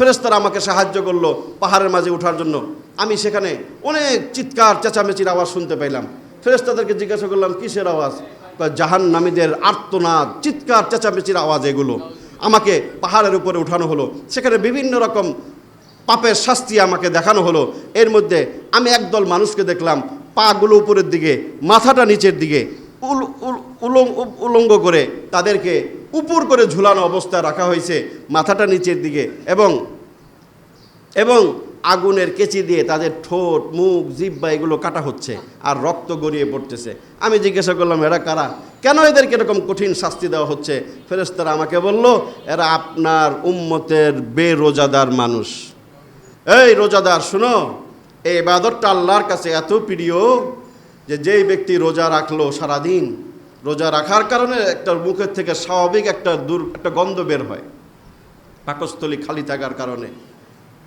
ফেরেশতারা আমাকে সাহায্য করলো পাহাড়ের মাঝে ওঠার জন্য। আমি সেখানে অনেক চিৎকার চেঁচামেচির আওয়াজ শুনতে পাইলাম। ফেরেশতাদেরকে জিজ্ঞাসা করলাম কিসের আওয়াজ? জাহান্নামীদের আর্তনাদ, চিৎকার চেঁচামেচির আওয়াজ এগুলো। আমাকে পাহাড়ের উপরে উঠানো হলো, সেখানে বিভিন্ন রকম পাপের শাস্তি আমাকে দেখানো হলো। এর মধ্যে আমি একদল মানুষকে দেখলাম, পাগুলো উপরের দিকে, মাথাটা নিচের দিকে, উলঙ্গ করে তাদেরকে উপর করে ঝুলানো অবস্থায় রাখা হয়েছে, মাথাটা নিচের দিকে, এবং আগুনের কেচি দিয়ে তাদের ঠোঁট, মুখ, জিহ্বা এগুলো কাটা হচ্ছে আর রক্ত গড়িয়ে পড়তেছে। আমি জিজ্ঞাসা করলাম এরা কারা, কেন এদেরকে এরকম কঠিন শাস্তি দেওয়া হচ্ছে? ফেরেশতারা আমাকে বলল এরা আপনার উম্মতের বেরোজাদার মানুষ। এই রোজাদার শুনো, এই ইবাদতটা আল্লাহর কাছে এত প্রিয় যে যেই ব্যক্তি রোজা রাখলো সারাদিন, রোজা রাখার কারণে একটা মুখের থেকে স্বাভাবিক একটা গন্ধ বের হয়, পাকস্থলী খালি থাকার কারণে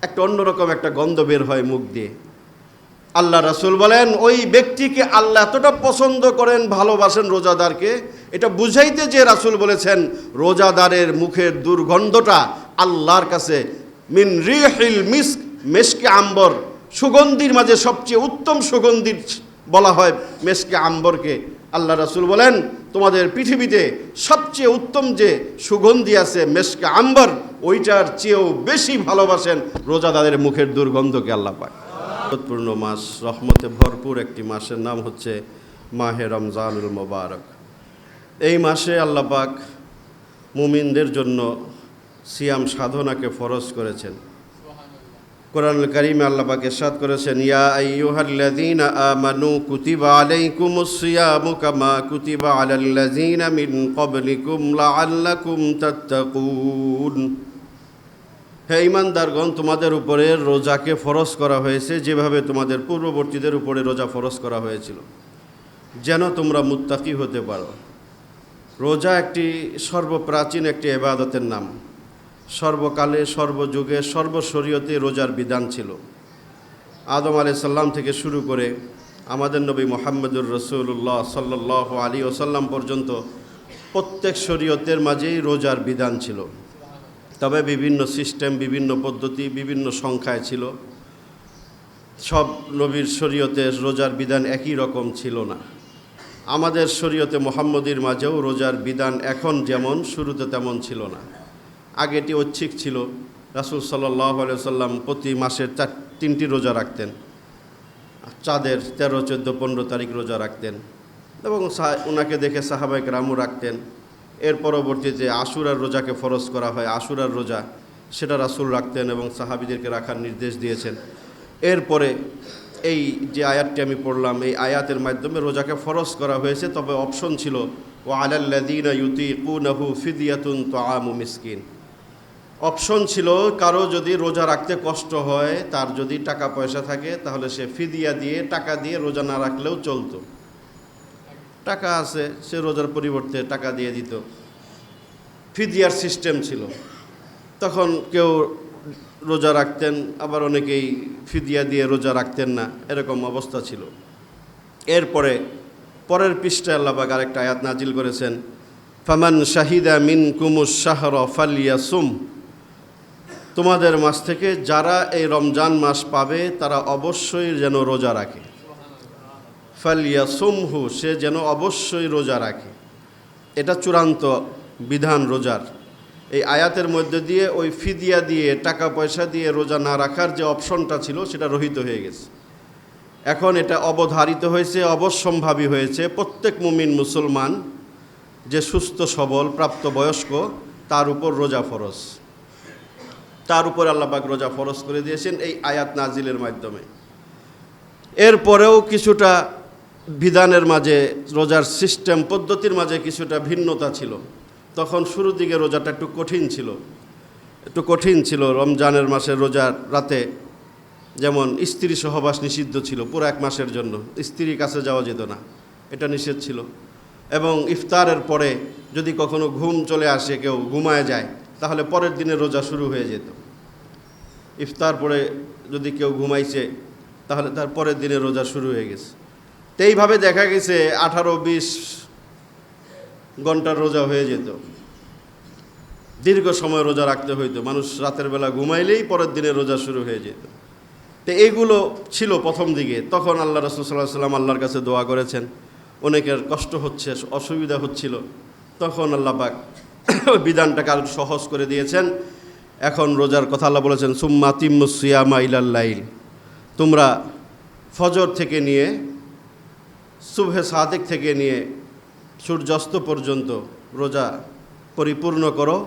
একটা অন্যরকম একটা গন্ধ বের হয় মুখ দিয়ে। আল্লাহ রাসূল বলেন ওই ব্যক্তিকে আল্লাহ এতটা পছন্দ করেন, ভালোবাসেন রোজাদারকে, এটা বুঝাইতে যে রাসূল বলেছেন রোজাদারের মুখের দুর্গন্ধটা আল্লাহর কাছে মিন রিহিল মিস্ক, মেশকে আম্বর, সুগন্ধির মাঝে সবচেয়ে উত্তম সুগন্ধি বলা হয় মেশকে আম্বরকে। আল্লাহ রাসূল বলেন তোমাদের পৃথিবীতে সবচেয়ে উত্তম যে সুগন্ধি আছে মেশকে আম্বর, ওইটার চেয়েও বেশি ভালোবাসেন রোজাদারের মুখের দুর্গন্ধকে আল্লাহ পাক। বরকতপূর্ণ মাস, রহমতে ভরপুর একটি মাসের নাম হচ্ছে মাহে রমজানুল মোবারক। এই মাসে আল্লাহ পাক মুমিনদের জন্য সিয়াম সাধনাকে ফরজ করেছেন। কোরআনুল কারীমে আল্লাহ পাক ইরশাদ করেছেন ইয়া আইয়ুহাল্লাযীনা আমানু কুতিবা আলাইকুমুস সিয়ামু কামা কুতিবা আলাল্লাযীনা মিন ক্বাবলিকুম লাআল্লাকুম তাত্তাকুন। হে ঈমানদারগণ, তোমাদের উপরে রোজাকে ফরজ করা হয়েছে যেভাবে তোমাদের পূর্ববর্তীদের উপরে রোজা ফরজ করা হয়েছিল, যেন তোমরা মুত্তাকি হতে পারো। রোজা একটি সর্বপ্রাচীন একটি ইবাদতের নাম। সর্বকালে, সর্বযুগে, সর্বশরীয়তে রোজার বিধান ছিল। আদম আলাইহিস সালাম থেকে শুরু করে আমাদের নবী মুহাম্মদুর রাসূলুল্লাহ সাল্লাল্লাহু আলাইহি ওয়াসাল্লাম পর্যন্ত প্রত্যেক শরীয়তের মাঝেই রোজার বিধান ছিল। তবে বিভিন্ন সিস্টেম, বিভিন্ন পদ্ধতি, বিভিন্ন সংখ্যায় ছিল। সব নবীর শরীয়তে রোজার বিধান একই রকম ছিল না। আমাদের শরীয়তে মুহাম্মদীর মাঝেও রোজার বিধান এখন যেমন শুরুতে তেমন ছিল না। আগে এটি ঐচ্ছিক ছিল। রাসূল সাল্লাল্লাহু আলাইহি ওয়াসাল্লাম প্রতি মাসের 3টি রোজা রাখতেন। চাঁদের 13, 14, 15 তারিখ রোজা রাখতেন এবং ওনাকে দেখে সাহাবায়ে কেরামও রাখতেন। এর পরবর্তীতে আশুরার রোজাকে ফরজ করা হয়, আশুরার রোজা সেটা রাসূল রাখতেন এবং সাহাবীদেরকে রাখার নির্দেশ দিয়েছেন। এরপরে এই যে আয়াতটি আমি পড়লাম, এই আয়াতের মাধ্যমে রোজাকে ফরজ করা হয়েছে, তবে অপশন ছিল ওয়া আলাল্লাযীনা ইউতিকুনাহু ফিদিয়াতুন তাআমু মিসকিন। অপশন ছিল কারো যদি রোজা রাখতে কষ্ট হয়, তার যদি টাকা পয়সা থাকে, তাহলে সে ফিদিয়া দিয়ে, টাকা দিয়ে রোজা না রাখলেও চলতো। টাকা আছে, সে রোজার পরিবর্তে টাকা দিয়ে দিত। ফিদিয়ার সিস্টেম ছিল। তখন কেউ রোজা রাখতেন, আবার অনেকেই ফিদিয়া দিয়ে রোজা রাখতেন না, এরকম অবস্থা ছিল। এরপরে পরের পৃষ্ঠায় আল্লাহ পাক আরেকটা আয়াত নাজিল করেছেন ফামান শাহিদা মিনকুমুশ শাহরা ফালইয়াসুম। তোমাদের মাস থেকে যারা এই রমজান মাস পাবে তারা অবশ্যই যেন রোজা রাখে। ফালইয়াসুমহু, সে যেন অবশ্যই রোজা রাখে। এটা চূড়ান্ত বিধান রোজার। এই আয়াতের মধ্যে দিয়ে ওই ফিদিয়া দিয়ে, টাকা পয়সা দিয়ে রোজা না রাখার যে অপশনটা ছিল সেটা রহিত হয়ে গেছে। এখন এটা অবধারিত হয়েছে, অবশ্যম্ভাবী হয়েছে। প্রত্যেক মুমিন মুসলমান যে সুস্থ সবল প্রাপ্তবয়স্ক, তার উপর রোজা ফরজ। তার উপর আল্লাহ পাক রোজা ফরজ করে দিয়েছেন এই আয়াত নাজিলের মাধ্যমে। এরপরেও কিছুটা বিধানের মাঝে, রোজার সিস্টেম পদ্ধতির মাঝে কিছুটা ভিন্নতা ছিল। তখন শুরুর দিকে রোজাটা একটু কঠিন ছিল। রমজানের মাসের রোজার রাতে যেমন স্ত্রী সহবাস নিষিদ্ধ ছিল, পুরো 1 মাসের জন্য স্ত্রীর কাছে যাওয়া যেত না, এটা নিষেধ ছিল। এবং ইফতারের পরে যদি কখনো ঘুম চলে আসে, কেউ ঘুমায় যায়, তাহলে পরের দিনে রোজা শুরু হয়ে যেত। ইফতার পরে যদি কেউ ঘুমাইছে, তাহলে তার পরের দিনে রোজা শুরু হয়ে গেছে। তো এইভাবে দেখা গেছে 18-20 ঘন্টার রোজা হয়ে যেত। দীর্ঘ সময় রোজা রাখতে হইতো, মানুষ রাতের বেলা ঘুমাইলেই পরের দিনে রোজা শুরু হয়ে যেত। তো এইগুলো ছিল প্রথম দিকে। তখন আল্লাহ রাসূল সাল্লাল্লাহু আলাইহি ওয়াসাল্লাম আল্লাহর কাছে দোয়া করেছেন, অনেকের কষ্ট হচ্ছে, অসুবিধা হচ্ছিল, তখন আল্লাহ পাক বিধানটাকে আরো সহজ করে দিয়েছেন। এখন রোজার কথা আল্লাহ বলেছেন, সুম্মা তিম্মুস সিয়ামা ইলাল লাইল, তোমরা ফজর থেকে নিয়ে সুবহে সাদেক থেকে নিয়ে সূর্যাস্ত পর্যন্ত রোজা পরিপূর্ণ করো,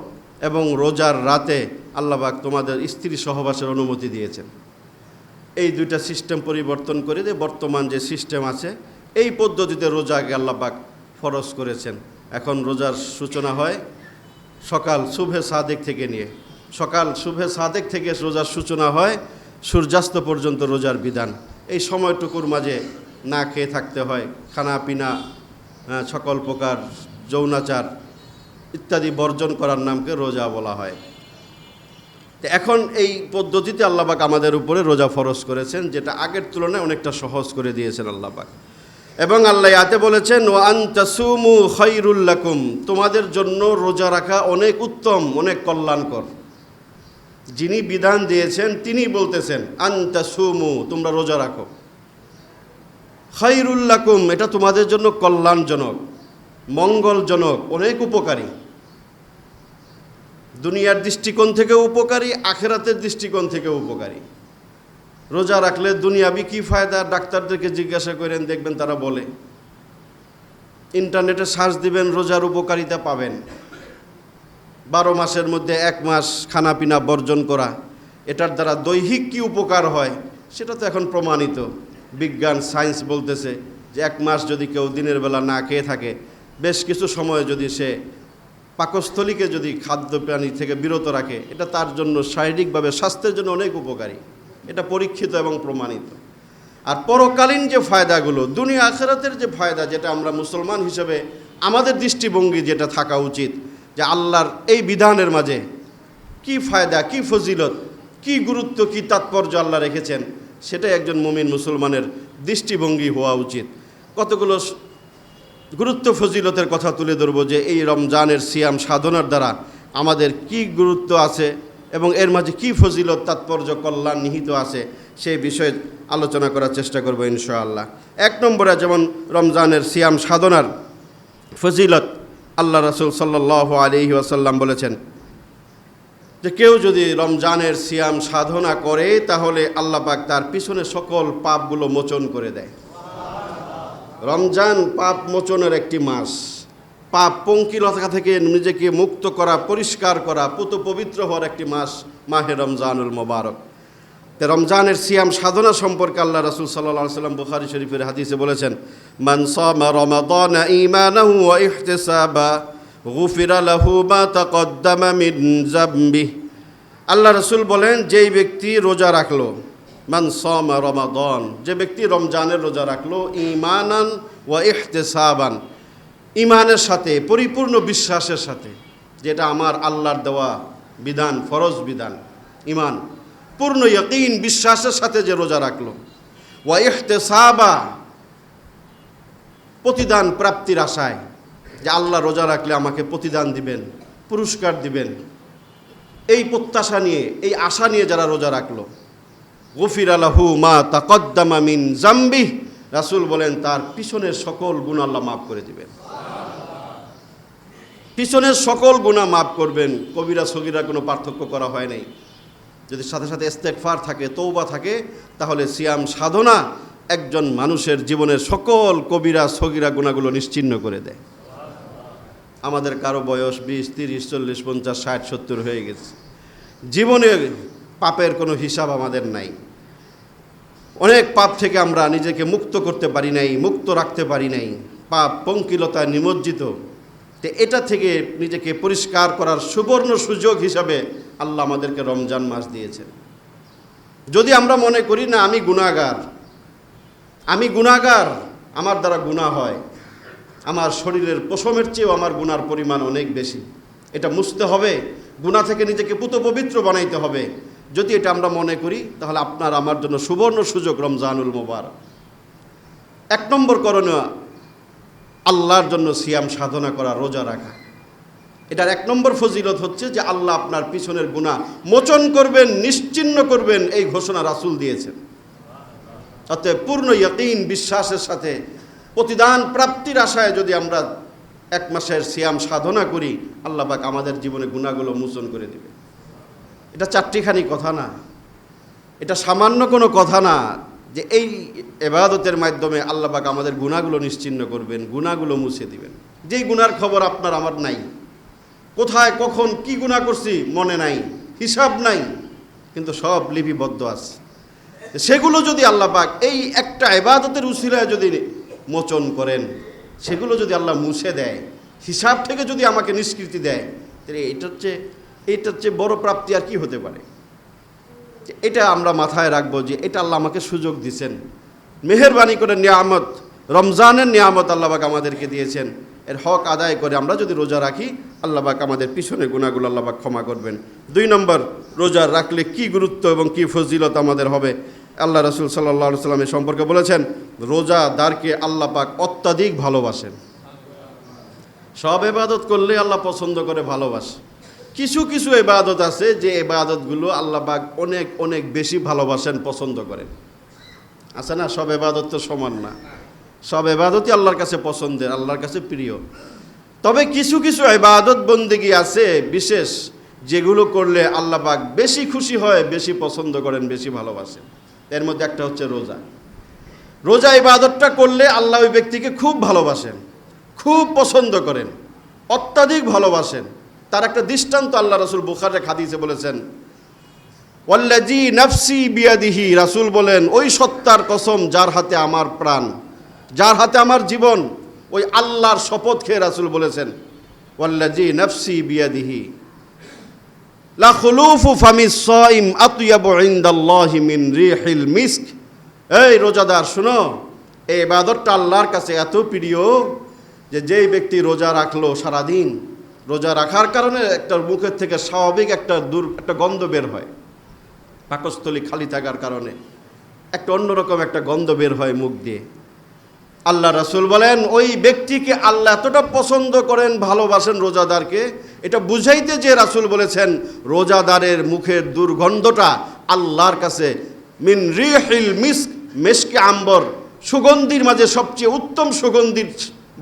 এবং রোজার রাতে আল্লাহ পাক তোমাদের স্ত্রী সহবাসের অনুমতি দিয়েছেন। এই দুইটা সিস্টেম পরিবর্তন করে দিয়ে বর্তমান যে সিস্টেম আছে এই পদ্ধতিতে রোজাকে আল্লাহ পাক ফরজ করেছেন। এখন রোজার সূচনা হয় সকাল শুভে সাদেক থেকে নিয়ে, সকাল শুভে সাদেক থেকে রোজার সূচনা হয়, সূর্যাস্ত পর্যন্ত রোজার বিধান। এই সময়টুকুর মাঝে না খেয়ে থাকতে হয়, খানা পিনা, সকল প্রকার যৌনাচার ইত্যাদি বর্জন করার নামকে রোজা বলা হয়। তো এখন এই পদ্ধতিতে আল্লাহ পাক আমাদের উপরে রোজা ফরজ করেছেন, যেটা আগের তুলনায় অনেকটা সহজ করে দিয়েছেন আল্লাহ পাক। এবং আল্লাহ আয়াতে বলেছেন, ওয়া আন তাসুমু খায়রুল লাকুম, তোমাদের জন্য রোজা রাখা অনেক উত্তম, অনেক কল্যাণকর। যিনি বিধান দিয়েছেন তিনি বলতেছেন আন তাসুমু, তোমরা রোজা রাখো, খায়রুল লাকুম, এটা তোমাদের জন্য কল্যাণজনক, মঙ্গলজনক, অনেক উপকারী। দুনিয়ার দৃষ্টিকোণ থেকেও উপকারী, আখিরাতের দৃষ্টিকোণ থেকেও উপকারী। রোজা রাখলে দুনিয়াবি কী ফায়দা, ডাক্তারদেরকে জিজ্ঞাসা করেন, দেখবেন তারা বলে। ইন্টারনেটে সার্চ দিবেন, রোজার উপকারিতা পাবেন। 12 মাসের মধ্যে 1 মাস খানাপিনা বর্জন করা, এটার দ্বারা দৈহিক কী উপকার হয় সেটা তো এখন প্রমাণিত। বিজ্ঞান, সায়েন্স বলতেছে যে 1 মাস যদি কেউ দিনের বেলা না খেয়ে থাকে, বেশ কিছু সময় যদি সে পাকস্থলীকে যদি খাদ্য প্রাণী থেকে বিরত রাখে, এটা তার জন্য শারীরিকভাবে স্বাস্থ্যের জন্য অনেক উপকারী। এটা পরীক্ষিত এবং প্রমাণিত। আর পরকালীন যে ফায়দাগুলো, দুনিয়া আখিরাতের যে ফায়দা, যেটা আমরা মুসলমান হিসেবে আমাদের দৃষ্টিভঙ্গি যেটা থাকা উচিত, যে আল্লাহর এই বিধানের মাঝে কি ফায়দা, কি ফজিলত, কি গুরুত্ব, কি তাৎপর্য আল্লাহ রেখেছেন, সেটাই একজন মুমিন মুসলমানের দৃষ্টিভঙ্গি হওয়া উচিত। কতগুলো গুরুত্ব ফজিলতের কথা তুলে ধরবো, যে এই রমজানের সিয়াম সাধনার দ্বারা আমাদের কি গুরুত্ব আছে এবং এর মাঝে কি ফজিলত, তাৎপর্য, কল্যাণ নিহিত আছে, সেই বিষয়ে আলোচনা করার চেষ্টা করব ইনশাআল্লাহ। 1 নম্বরে যেমন রমজানের সিয়াম সাধনার ফজিলত, আল্লাহ রাসূল সাল্লাল্লাহু আলাইহি ওয়াসাল্লাম বলেছেন যে কেউ যদি রমজানের সিয়াম সাধনা করে তাহলে আল্লাহ পাক তার পিছনে সকল পাপগুলো মোচন করে দেয়। রমজান পাপ মোচনের একটি মাস, পাপ পঙ্কিলতা থেকে নিজেকে মুক্ত করা, পরিষ্কার করা, পুত পবিত্র হওয়ার একটি মাস মাহে রমজানুল মোবারক। তো রমজানের সিয়াম সাধনা সম্পর্কে আল্লাহ রাসূল সাল্লাল্লাহু আলাইহি ওয়াসাল্লাম বুখারী শরীফের হাদিসে বলেছেন, মান সামা রমাদানা ঈমানাহু ওয়া ইহতিসাবা গুফিরা লাহু মা তাকদ্দামা মিন যামবিহি। আল্লাহ রাসূল বলেন, যেই ব্যক্তি রোজা রাখলো, মান সামা রমাদান, যে ব্যক্তি রমজানের রোজা রাখলো, ঈমানান ওয়া ইহতিসাবান, ঈমানের সাথে, পরিপূর্ণ বিশ্বাসের সাথে, যেটা আমার আল্লাহর দেওয়া বিধান, ফরজ বিধান, ঈমান, পূর্ণ ইয়াকিন, বিশ্বাসের সাথে যে রোজা রাখলো, ওয়া ইহতিসাবা, প্রতিদান প্রাপ্তির আশায়, যে আল্লাহ রোজা রাখলে আমাকে প্রতিদান দিবেন, পুরস্কার দিবেন, এই প্রত্যাশা নিয়ে, এই আশা নিয়ে যারা রোজা রাখলো, গুফিরা লাহু মা তাকদ্দামা মিন যামবিহি, রাসূল বলেন তার পিছনের সকল গুনাহ আল্লাহ মাফ করে দিবেন। পিছনের সকল গুনাহ মাফ করবেন, কবিরা সগীরা কোনো পার্থক্য করা হয় নাই। যদি সাথে সাথে ইস্তেগফার থাকে, তওবা থাকে, তাহলে সিয়াম সাধনা একজন মানুষের জীবনের সকল কবিরা সগীরা গুনাহগুলো নিশ্চিহ্ন করে দেয়। আমাদের কারো বয়স 20, 30, 40, 50, 60, 70 হয়ে গেছে, জীবনে পাপের কোনো হিসাব আমাদের নাই। অনেক পাপ থেকে আমরা নিজেকে মুক্ত করতে পারি নাই, মুক্ত রাখতে পারি নাই, পাপ পঙ্কিলতায় নিমজ্জিত। তো এটা থেকে নিজেকে পরিষ্কার করার সুবর্ণ সুযোগ হিসাবে আল্লাহ আমাদেরকে রমজান মাস দিয়েছেন। যদি আমরা মনে করি না আমি গুনাহগার, আমার দ্বারা গুনাহ হয়, আমার শরীরের পশমের চেয়েও আমার গুনার পরিমাণ অনেক বেশি, এটা মুছতে হবে, গুনাহ থেকে নিজেকে পুত পবিত্র বানাইতে হবে, যদি এটা আমরা মনে করি, তাহলে আপনার আমার জন্য সুবর্ণ সুযোগ রমজানুল মোবারক। 1 নম্বর করণীয়, আল্লাহর জন্য সিয়াম সাধনা করা, রোজা রাখা। এটার 1 নম্বর ফজিলত হচ্ছে যে আল্লাহ আপনার পিছনের গুনাহ মোচন করবেন, নিশ্চিহ্ন করবেন, এই ঘোষণা রাসূল দিয়েছেন। অতএব পূর্ণ ইয়াকিন বিশ্বাসের সাথে প্রতিদান প্রাপ্তির আশায় যদি আমরা 1 মাসের সিয়াম সাধনা করি, আল্লাহ পাক আমাদের জীবনে গুনাহগুলো মোচন করে দেবে। এটা চারটিখানি কথা না, এটা সামান্য কোনো কথা না যে এই ইবাদতের মাধ্যমে আল্লাহ পাক আমাদের গুনাহগুলো নিশ্চিহ্ন করবেন, গুনাহগুলো মুছে দিবেন। যেই গুনার খবর আপনার আমার নাই, কোথায় কখন কি গুনাহ করছি মনে নাই, হিসাব নাই, কিন্তু সব লিপিবদ্ধ আছে। সেগুলো যদি আল্লাহ পাক এই একটা ইবাদতের উসিলায় যদি মোচন করেন, সেগুলো যদি আল্লাহ মুছে দেয়, হিসাব থেকে যদি আমাকে নিষ্কৃতি দেয়, তাহলে এইটার চেয়ে বড় প্রাপ্তি আর কি হতে পারে। এটা আমরা মাথায় রাখবো যে এটা আল্লাহ আমাকে সুযোগ দিয়েছেন, মেহেরবানি করে নিয়ামত, রমজানের নিয়ামত আল্লাহ পাক আমাদেরকে দিয়েছেন। এর হক আদায় করে আমরা যদি রোজা রাখি, আল্লাহ পাক আমাদের পিছনের গুনাহগুলো আল্লাহ পাক ক্ষমা করবেন। 2 নম্বর, রোজা রাখলে কি গুরুত্ব এবং কি ফজিলত আমাদের হবে। আল্লাহ রাসূল সাল্লাল্লাহু আলাইহি ওয়াসাল্লাম সম্পর্কে বলেছেন, রোজাদারকে আল্লাহ পাক অত্যাধিক ভালোবাসেন। সব ইবাদত করলে আল্লাহ পছন্দ করে, ভালোবাসে। কিছু কিছু ইবাদত আছে যে ইবাদতগুলো আল্লাহ পাক অনেক অনেক বেশি ভালোবাসেন, পছন্দ করেন। আছে না? সব ইবাদত তো সমান না, সব ইবাদতই আল্লাহর কাছে পছন্দের, আল্লাহর কাছে প্রিয়। তবে কিছু কিছু ইবাদত বন্দেগী আছে বিশেষ, যেগুলো করলে আল্লাহ পাক বেশি খুশি হয়, বেশি পছন্দ করেন, বেশি ভালোবাসেন। এর মধ্যে একটা হচ্ছে রোজা। রোজা ইবাদতটা করলে আল্লাহ ওই ব্যক্তিকে খুব ভালোবাসেন, খুব পছন্দ করেন, অত্যাধিক ভালোবাসেন। তার একটা দৃষ্টান্ত আল্লাহ রাসূল বুখারীর হাদিসে বলেছেন, ওয়াল্লাযী নাফসি বিয়াদিহি, রাসূল বলেন, ওই সত্তার কসম যার হাতে আমার প্রাণ, যার হাতে আমার জীবন, ওই আল্লাহর শপথ খেয়ে রাসূল বলেছেন, ওয়াল্লাযী নাফসি বিয়াদিহি লা খুলুফু ফামিস সাইম আতয়াবু ইনদাল্লাহি মিন রিহিল মিস্ক। এই রোজাদার শুনো, এই ইবাদতটা আল্লাহর কাছে এত প্রিয় যে যেই ব্যক্তি রোজা রাখলো সারাদিন, রোজা রাখার কারণে একটা মুখের থেকে স্বাভাবিক একটা গন্ধ বের হয়, পাকস্থলী খালি থাকার কারণে একটা অন্যরকম একটা গন্ধ বের হয় মুখ দিয়ে। আল্লাহ রাসূল বলেন, ওই ব্যক্তিকে আল্লাহ এতটা পছন্দ করেন, ভালোবাসেন রোজাদারকে। এটা বুঝাইতে যে রাসূল বলেছেন, রোজাদারের মুখের দুর্গন্ধটা আল্লাহর কাছে মিন রিহিল মিস্ক, মেশকে আম্বর, সুগন্ধির মাঝে সবচেয়ে উত্তম সুগন্ধি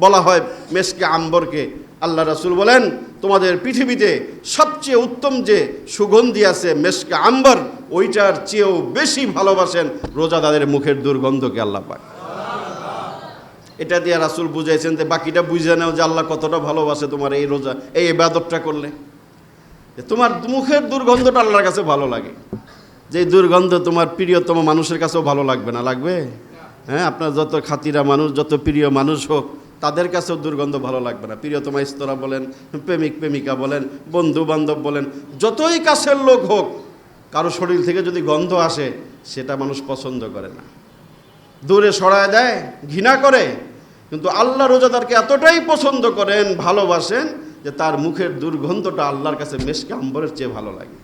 বলা হয় মেশকে আম্বরকে। আল্লাহ রাসূল বলেন, তোমাদের পৃথিবীতে সবচেয়ে উত্তম যে সুগন্ধি আছে মেশকে আম্বর, ওইটার চেয়েও বেশি ভালোবাসেন রোজাদারের মুখের দুর্গন্ধকে আল্লাহ পাক। এটা দিয়ে রাসূল বুঝাইছেন যে বাকিটা বুঝে নাও যে আল্লাহ কতটা ভালোবাসে তোমার এই রোজা, এই ইবাদতটা করলে। তোমার মুখের দুর্গন্ধটা আল্লাহর কাছে ভালো লাগে, যে দুর্গন্ধ তোমার প্রিয়তম মানুষের কাছেও ভালো লাগবে না? লাগবে? হ্যাঁ, আপনার যত খাতিরা মানুষ, যত প্রিয় মানুষ হোক, তাদের কাছেও দুর্গন্ধ ভালো লাগবে না। প্রিয়তমা স্তরা বলেন, প্রেমিক প্রেমিকা বলেন, বন্ধু বান্ধব বলেন, যতই কাছের লোক হোক, কারো শরীর থেকে যদি গন্ধ আসে, সেটা মানুষ পছন্দ করে না, দূরে সরায় দেয়, ঘৃণা করে। কিন্তু আল্লাহ রোজাদারকে এতটাই পছন্দ করেন, ভালোবাসেন, যে তার মুখের দুর্গন্ধটা আল্লাহর কাছে মেশকে আম্বরের চেয়ে ভালো লাগে।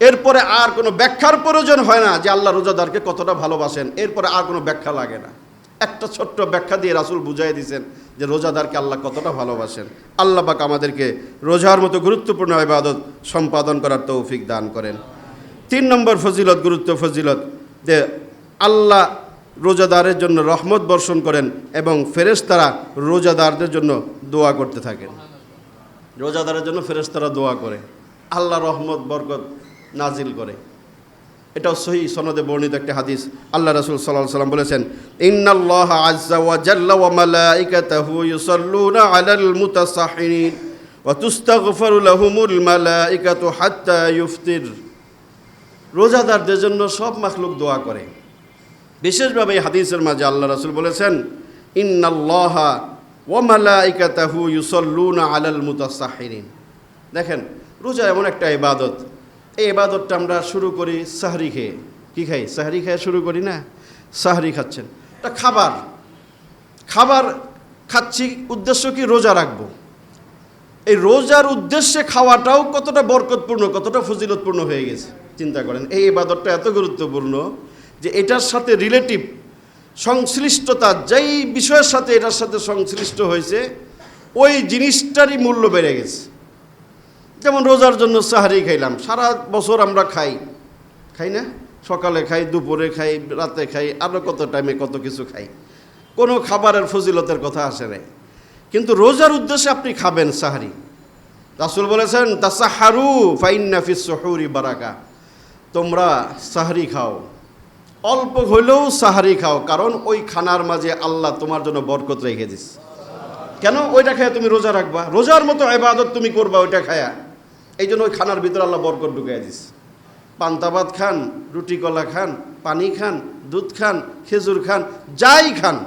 এরপরে আর কোনো ব্যাখ্যার প্রয়োজন হয় না যে আল্লাহ রোজাদারকে কতটা ভালোবাসেন, এরপরে আর কোনো ব্যাখ্যা লাগে না। একটা ছোট্ট ব্যাখ্যা দিয়ে রাসূল বুঝাই দিয়েছেন যে রোজাদারকে আল্লাহ কতটা ভালোবাসেন। আল্লাহ পাক আমাদেরকে রোজার মতো গুরুত্বপূর্ণ ইবাদত সম্পাদন করার তৌফিক দান করেন। 3 নম্বর ফজিলত, ফজিলত যে আল্লাহ রোজাদারের জন্য রহমত বর্ষণ করেন এবং ফেরেশতারা রোজাদারদের জন্য দোয়া করতে থাকেন। রোজাদারের জন্য ফেরেশতারা দোয়া করে, আল্লাহ রহমত বরকত নাজিল করে। এটাও সহিহ সনদে বর্ণিত একটা হাদিস। আল্লাহ রাসূল সাল্লাল্লাহু আলাইহি ওয়াসাল্লাম বলেছেন, ইন্নাল্লাহা আযজা ওয়া জাল্লা ওয়া মালাইকাতুহু ইউসাল্লুনা আলাল মুতাসাহহিরিন ওয়া তুস্তাগফারু লাহুমুল মালাইকাতু হাত্তা ইফতির। রোজাদারদের জন্য সব মাখলুক দোয়া করে। বিশেষভাবে এই হাদিসের মাঝে আল্লাহ রাসূল বলেছেন, ইন্নাল্লাহা ওয়া মালাইকাতুহু ইউসাল্লুনা আলাল মুতাসাহহিরিন। দেখেন, রোজা এমন একটা ইবাদত, এই ইবাদতটা আমরা শুরু করি সাহরি খেয়ে। কী খাই? সাহরি খেয়ে শুরু করি না? সাহরি খাচ্ছেন, এটা খাবার খাচ্ছি, উদ্দেশ্য কি? রোজা রাখবো। এই রোজার উদ্দেশ্যে খাওয়াটাও কতটা বরকতপূর্ণ, কতটা ফজিলতপূর্ণ হয়ে গেছে চিন্তা করেন। এই ইবাদতটা এত গুরুত্বপূর্ণ যে এটার সাথে রিলেটিভ সংশ্লিষ্টতা, যেই বিষয়ের সাথে এটার সাথে সংশ্লিষ্ট হয়েছে, ওই জিনিসটারই মূল্য বেড়ে গেছে। যেমন রোজার জন্য সাহারি খাইলাম, সারা বছর আমরা খাই না? সকালে খাই, দুপুরে খাই, রাতে খাই, আরও কত টাইমে কত কিছু খাই, কোনো খাবারের ফজিলতের কথা আসে নাই। কিন্তু রোজার উদ্দেশ্যে আপনি খাবেন সাহারি। রাসূল বলেছেন তাসাহারু ফাইন্না ফিস সুহুরি বারাকা, তোমরা সাহারি খাও, অল্প হইলেও সাহারি খাও, কারণ ওই খানার মাঝে আল্লাহ তোমার জন্য বরকত রেখে দিস। কেন? ওইটা খায়া তুমি রোজা রাখবা, রোজার মতো ইবাদত তুমি করবা ওইটা খায়া, এই জন্য ওই খানার ভিতরে আল্লাহ বরকত ঢুকাইয়া দিস। পান্তা ভাত খান, রুটি কলা খান, পানি খান, দুধ খান, খেজুর খান, যাই খান,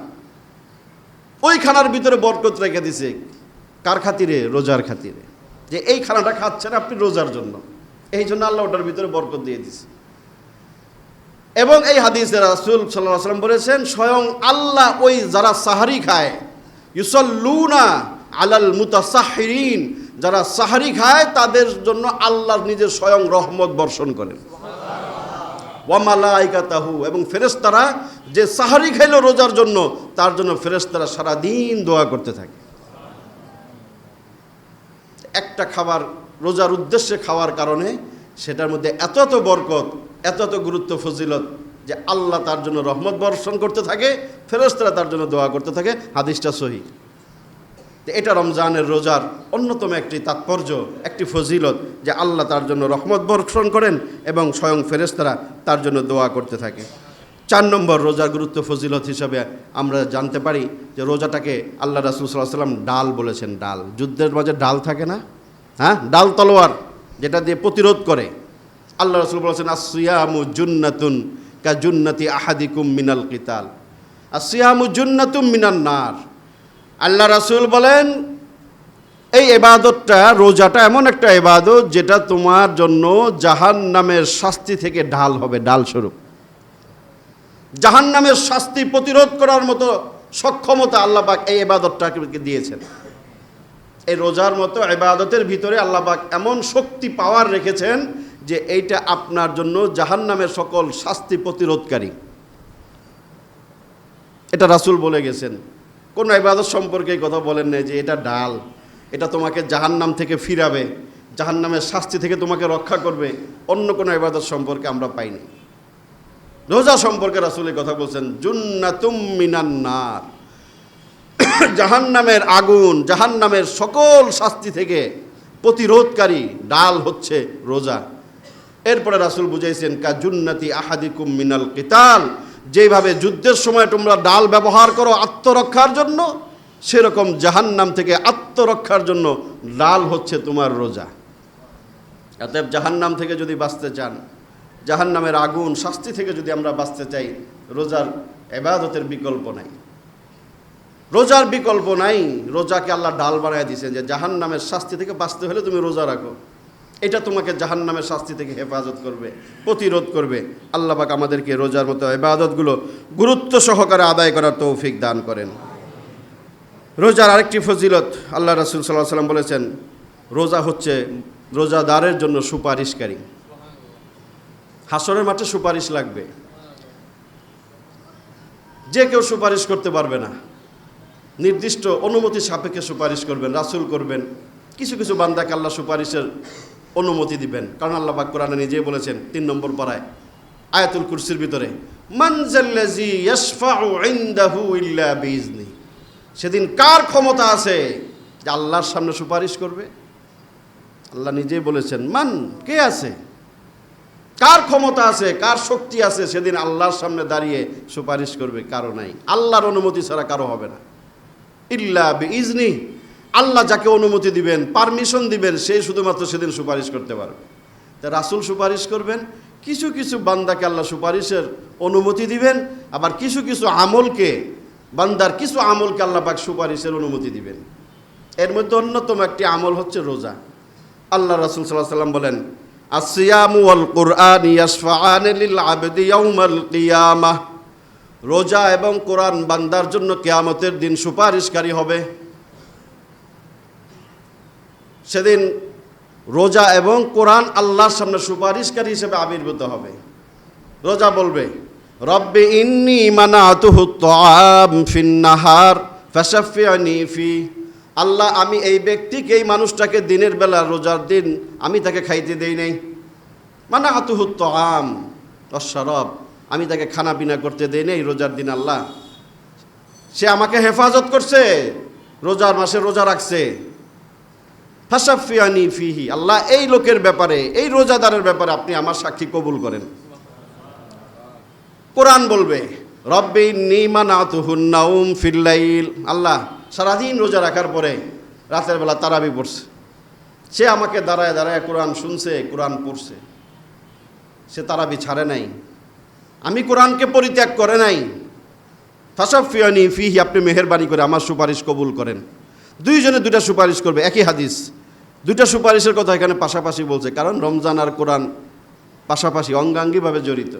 ওই খানার ভিতরে বরকত রেখে দিছে। কার খাতিরে? রোজার খাতিরে, যে এই খানাটা খাচ্ছেন আপনি রোজার জন্য, এই জন্য আল্লাহ ওটার ভিতরে বরকত দিয়ে দিছে। এবং এই হাদিসে রাসূল সাল্লাল্লাহু আলাইহি ওয়াসাল্লাম বলেছেন, স্বয়ং আল্লাহ ওই যারা সাহারি খায়, ইউসাল্লুনা আলাল মুতাসাহহিরিন, যারা সাহারি খায় তাদের জন্য আল্লাহ নিজের স্বয়ং রহমত বর্ষণ করেন। ওয়া মালাইকাতাহু, এবং ফেরেশতারা যে সাহারি খাইল রোজার জন্য, তার জন্য ফেরেশতারা সারাদিন দোয়া করতে থাকে। একটা খাবার রোজার উদ্দেশ্যে খাওয়ার কারণে সেটার মধ্যে এত এত বরকত, এত এত গুরুত্ব, ফজিলত, যে আল্লাহ তার জন্য রহমত বর্ষণ করতে থাকে, ফেরেশতারা তার জন্য দোয়া করতে থাকে। হাদিসটা সহিহ। এটা রমজানের রোজার অন্যতম একটি তাৎপর্য, একটি ফজিলত, যে আল্লাহ তার জন্য রহমত বর্ষণ করেন এবং স্বয়ং ফেরেশতারা তার জন্য দোয়া করতে থাকে। 4 নম্বর রোজার গুরুত্ব ফজিলত হিসাবে আমরা জানতে পারি যে রোজাটাকে আল্লাহ রাসূল সাল্লাল্লাহু আলাইহি ওয়াসাল্লাম ডাল বলেছেন। ডাল, যুদ্ধের মাঝে ডাল থাকে না? হ্যাঁ, ডাল তলোয়ার, যেটা দিয়ে প্রতিরোধ করে। আল্লাহ রাসূল বলেছেন আসসিয়ামু জুন্নাতুন কা জুন্নাতি আহাদিকুম মিনাল কিতাল, আসসিয়ামু জুন্নাতুম মিনান নার। আল্লাহ রাসূল বলেন এই ইবাদতটা, রোজাটা এমন একটা ইবাদত যেটা তোমার জন্য জাহান্নামের শাস্তি থেকে ঢাল হবে, ঢাল স্বরূপ। জাহান্নামের শাস্তি প্রতিরোধ করার মতো সক্ষমতা আল্লাহ পাক এই ইবাদতটাকে দিয়েছেন। এই রোজার মতো ইবাদতের ভিতরে আল্লাহ পাক এমন শক্তি, পাওয়ার রেখেছেন যে এইটা আপনার জন্য জাহান্নামের সকল শাস্তি প্রতিরোধকারী। এটা রাসূল বলে গেছেন। কোন ইবাদত সম্পর্কে কথা বলেন না যে এটা ডাল, এটা তোমাকে জাহান্নাম থেকে ফিরাবে, জাহান্নামের শাস্তি থেকে তোমাকে রক্ষা করবে, অন্য কোনো ইবাদত সম্পর্কে আমরা পাইনি। রোজা সম্পর্কে রাসূল এই কথা বলছেন, জুন্নাতুম মিনান নার, জাহান্নামের আগুন, জাহান্নামের সকল শাস্তি থেকে প্রতিরোধকারী ডাল হচ্ছে রোজা। এরপরে রাসূল বুঝাইছেন কা জুন্নাতি আহাদিকুম মিনাল কিতাল, যেভাবে যুদ্ধের সময় তোমরা ডাল ব্যবহার করো আত্মরক্ষার জন্য, সেরকম জাহান্নাম থেকে আত্মরক্ষার জন্য ডাল হচ্ছে তোমার রোজা। অতএব জাহান্নাম থেকে যদি বাঁচতে চান, জাহান্নামের আগুন শাস্তি থেকে যদি আমরা বাঁচতে চাই, রোজার ইবাদতের বিকল্প নাই, রোজার বিকল্প নাই। রোজাকে আল্লাহ ডাল বানায় দিয়েছেন যে জাহান্নামের শাস্তি থেকে বাঁচতে হলে তুমি রোজা রাখো, এটা তোমাকে জাহান্নামের শাস্তি থেকে হেফাজত করবে, প্রতিরোধ করবে। আল্লাহ পাক আমাদেরকে রোজার মতো ইবাদতগুলো গুরুত্ব সহকারে আদায় করার তৌফিক দান করেন। রোজার আরেকটি ফজিলত, আল্লাহ রাসূল সাল্লাল্লাহু আলাইহি ওয়াসাল্লাম বলেছেন রোজা হচ্ছে রোজাদারের জন্য সুপারিশকারী। হাসরের মাঠে সুপারিশ লাগবে, যে কেউ সুপারিশ করতে পারবে না, নির্দিষ্ট অনুমতি সাপেক্ষে সুপারিশ করবেন, রাসূল করবেন। কিছু কিছু বান্দাকে আল্লাহ সুপারিশের অনুমতি দিবেন, কারণ আল্লাহ পাক কোরআনে নিজেই বলেছেন 3 নম্বর পারায় আয়াতুল কুরসির ভিতরে, মান যাল্লাযী ইয়াশফাউ ইনদাহু ইল্লা বিইজনি, সেদিন কার ক্ষমতা আছে যে আল্লাহর সামনে সুপারিশ করবে? আল্লাহ নিজেই বলেছেন মান, কে আছে, কার ক্ষমতা আছে, কার শক্তি আছে সেদিন আল্লাহর সামনে দাঁড়িয়ে সুপারিশ করবে? কারো নাই, আল্লাহর অনুমতি ছাড়া কারো হবে না। ইল্লা বিইজনি, আল্লাহ যাকে অনুমতি দিবেন, পারমিশন দিবেন, সে শুধুমাত্র সেদিন সুপারিশ করতে পারবে। তা রাসূল সুপারিশ করবেন, কিছু কিছু বান্দাকে আল্লাহ সুপারিশের অনুমতি দিবেন, আবার কিছু কিছু আমলকে, বান্দার কিছু আমলকে আল্লাহ পাক সুপারিশের অনুমতি দিবেন। এর মধ্যে অন্যতম একটি আমল হচ্ছে রোজা। আল্লাহ রাসূল সাল্লাল্লাহু আলাইহি ওয়াসাল্লাম বলেন আসসিয়ামু ওয়াল কুরআন ইয়াশফাআনি লিল আবদি ইয়াউমাল কিয়ামাহ, রোজা এবং কোরআন বান্দার জন্য কিয়ামতের দিন সুপারিশকারী হবে। সেদিন রোজা এবং কোরআন আল্লাহর সামনে সুপারিশকারী হিসেবে আবির্ভূত হবে। রোজা বলবে রব্বি ইন্নী মানাতুহু তাআম ফিন নাহার ফাশাফি'নি ফি, আল্লাহ আমি এই ব্যক্তিকে, এই মানুষটাকে দিনের বেলা রোজার দিন আমি তাকে খাইতে দেই নাই, মানে আতুহুত তাআম ওয়াশ-শারাব, আমি তাকে খানা পিনা করতে দেই নাই রোজার দিন। আল্লাহ সে আমাকে হেফাজত করছে, রোজার মাসে রোজা রাখছে। ফাশাফিয়ানি ফিহি, আল্লাহ এই লোকের ব্যাপারে, এই রোজাদারের ব্যাপারে আপনি আমার সাক্ষী কবুল করেন। কোরআন বলবে রব্বি ইন্নী মানাতুহুন নাউম ফিল লাইল, আল্লাহ সারাদিন রোজা রাখার পরে রাতের বেলা তারাবি পড়ছে, সে আমাকে দাঁড়ায় দাঁড়ায় কোরআন শুনছে, কোরআন পড়ছে, সে তারাবি ছাড়ে নাই, আমি কোরআনকে পরিত্যাগ করে নাই। ফাশাফিয়ানি ফিহি, আপনি মেহেরবানি করে আমার সুপারিশ কবুল করেন। দুইজনে দুইটা সুপারিশ করবে, একই হাদিস, দুইটা সুপারিশের কথা এখানে পাশাপাশি বলছে, কারণ রমজান আর কোরআন পাশাপাশি অঙ্গাঙ্গিভাবে জড়িত।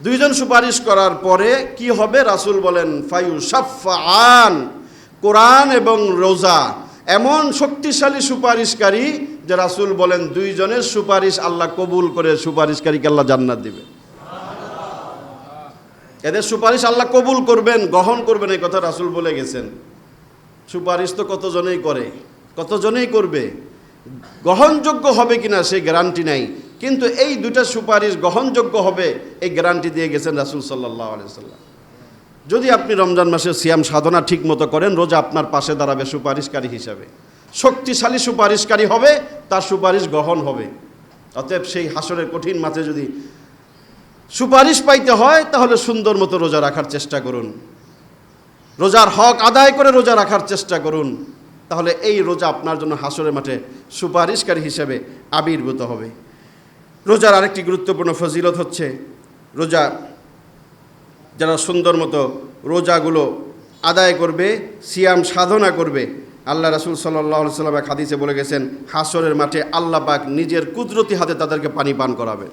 দুইজন সুপারিশ করার পরে কি হবে? রাসূল বলেন ফায়ুশাফফাআন, কোরআন এবং রোজা এমন শক্তিশালী সুপারিশকারী যে রাসূল বলেন দুইজনের সুপারিশ আল্লাহ কবুল করে সুপারিশকারীকে আল্লাহ জান্নাত দিবে। এদের সুপারিশ আল্লাহ কবুল করবেন, গ্রহণ করবেন, এই কথা রাসূল বলে গেছেন। সুপারিশ তো কতজনেই করে, কতজনেই করবে, গ্রহণযোগ্য হবে কিনা সেই গ্যারান্টি নাই, কিন্তু এই দুটা সুপারিশ গ্রহণযোগ্য হবে এই গ্যারান্টি দিয়ে গেছেন রাসূল সাল্লাল্লাহু আলাইহি ওয়াসাল্লাম। যদি আপনি রমজান মাসে সিয়াম সাধনা ঠিক মতো করেন, রোজা আপনার পাশে দাঁড়াবে সুপারিশকারী হিসাবে, শক্তিশালী সুপারিশকারী হবে, তার সুপারিশ গ্রহণ হবে। অতএব সেই হাসরের কঠিন মাঠে যদি সুপারিশ পাইতে হয় তাহলে সুন্দর মতো রোজা রাখার চেষ্টা করুন, রোজার হক আদায় করে রোজা রাখার চেষ্টা করুন, তাহলে এই রোজা আপনার জন্য হাসরের মাঠে সুপারিশকারী হিসেবে আবির্ভূত হবে। রোজার আরেকটি গুরুত্বপূর্ণ ফজিলত হচ্ছে, রোজা যারা সুন্দর মতো রোজাগুলো আদায় করবে, সিয়াম সাধনা করবে, আল্লাহ রাসূল সাল্লাল্লাহু আলাইহি ওয়াসাল্লাম এক হাদিসে বলে গেছেন হাসরের মাঠে আল্লাহ পাক নিজের কুদরতি হাতে তাদেরকে পানি পান করাবে।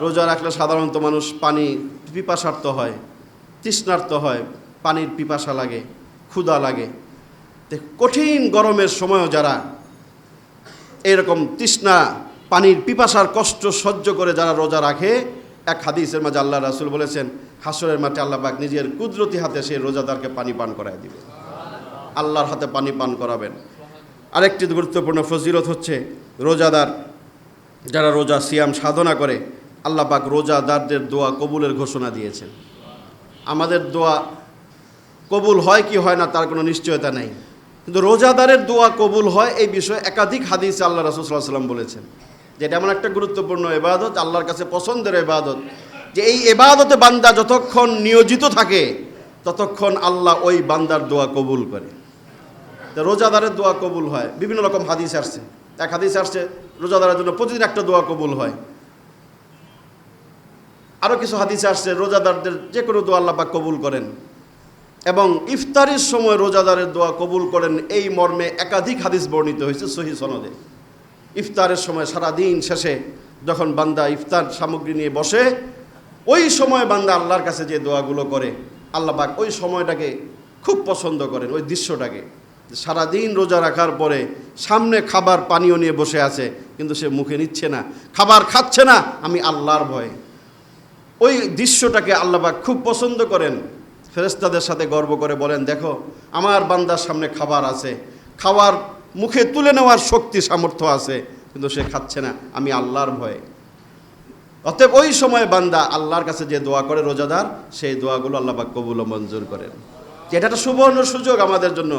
রোজা রাখলে সাধারণত মানুষ পানি পিপাসার্ত হয়, তৃষ্ণার্ত হয়, পানির পিপাসা লাগে, ক্ষুধা লাগে। কঠিন গরমের সময়ও যারা এরকম তৃষ্ণা, পানির পিপাসার কষ্ট সহ্য করে যারা রোজা রাখে, এক হাদিসের মাঝে আল্লাহ রাসূল বলেছেন হাসরের মাঠে আল্লাহ পাক নিজের কুদরতি হাতে সেই রোজাদারকে পানি পান করায় দিবে, আল্লাহর হাতে পানি পান করাবেন। আরেকটি গুরুত্বপূর্ণ ফজিলত হচ্ছে, রোজাদার যারা রোজা সিয়াম সাধনা করে, আল্লাহ পাক রোজাদারদের দোয়া কবুলের ঘোষণা দিয়েছেন। আমাদের দোয়া কবুল হয় কি হয় না তার কোনো নিশ্চয়তা নেই, কিন্তু রোজাদারের দোয়া কবুল হয় এই বিষয়ে একাধিক হাদিসে আল্লাহ রাসূল সাল্লাল্লাহু আলাইহি ওয়াসাল্লাম বলেছেন যে এটা এমন একটা গুরুত্বপূর্ণ ইবাদত, আল্লাহর কাছে পছন্দের ইবাদত, যে এই ইবাদতে বান্দা যতক্ষণ নিয়োজিত থাকে ততক্ষণ আল্লাহ ওই বান্দার দোয়া কবুল করে। তো রোজাদারের দোয়া কবুল হয়, বিভিন্ন রকম হাদিস আসছে। এক হাদিস আসছে রোজাদারের জন্য প্রতিদিন একটা দোয়া কবুল হয়। আরও কিছু হাদিসে আসছে রোজাদারদের যে কোনো দোয়া আল্লাহ পাক কবুল করেন, এবং ইফতারের সময় রোজাদারের দোয়া কবুল করেন, এই মর্মে একাধিক হাদিস বর্ণিত হয়েছে সহিহ সনদে। ইফতারের সময় সারাদিন শেষে যখন বান্দা ইফতার সামগ্রী নিয়ে বসে, ওই সময় বান্দা আল্লাহর কাছে যে দোয়াগুলো করে, আল্লাহ পাক ওই সময়টাকে খুব পছন্দ করেন, ওই দৃশ্যটাকে। সারাদিন রোজা রাখার পরে সামনে খাবার পানীয় নিয়ে বসে আছে, কিন্তু সে মুখে নিচ্ছে না, খাবার খাচ্ছে না, আমি আল্লাহর ভয়ে। ওই দৃশ্যটাকে আল্লাহ পাক খুব পছন্দ করেন। ফেরেশতাদের সাথে গর্ব করে বলেন, দেখো আমার বান্দার সামনে খাবার আছে, খাবার মুখে তুলে নেওয়ার শক্তি সামর্থ্য আছে, কিন্তু সে খাচ্ছে না, আমি আল্লাহর ভয়ে। অতএব ওই সময় বান্দা আল্লাহর কাছে যে দোয়া করে রোজাদার, সেই দোয়াগুলো আল্লাহ পাক কবুল ও মঞ্জুর করেন। এটা একটা সুবর্ণ সুযোগ আমাদের জন্য,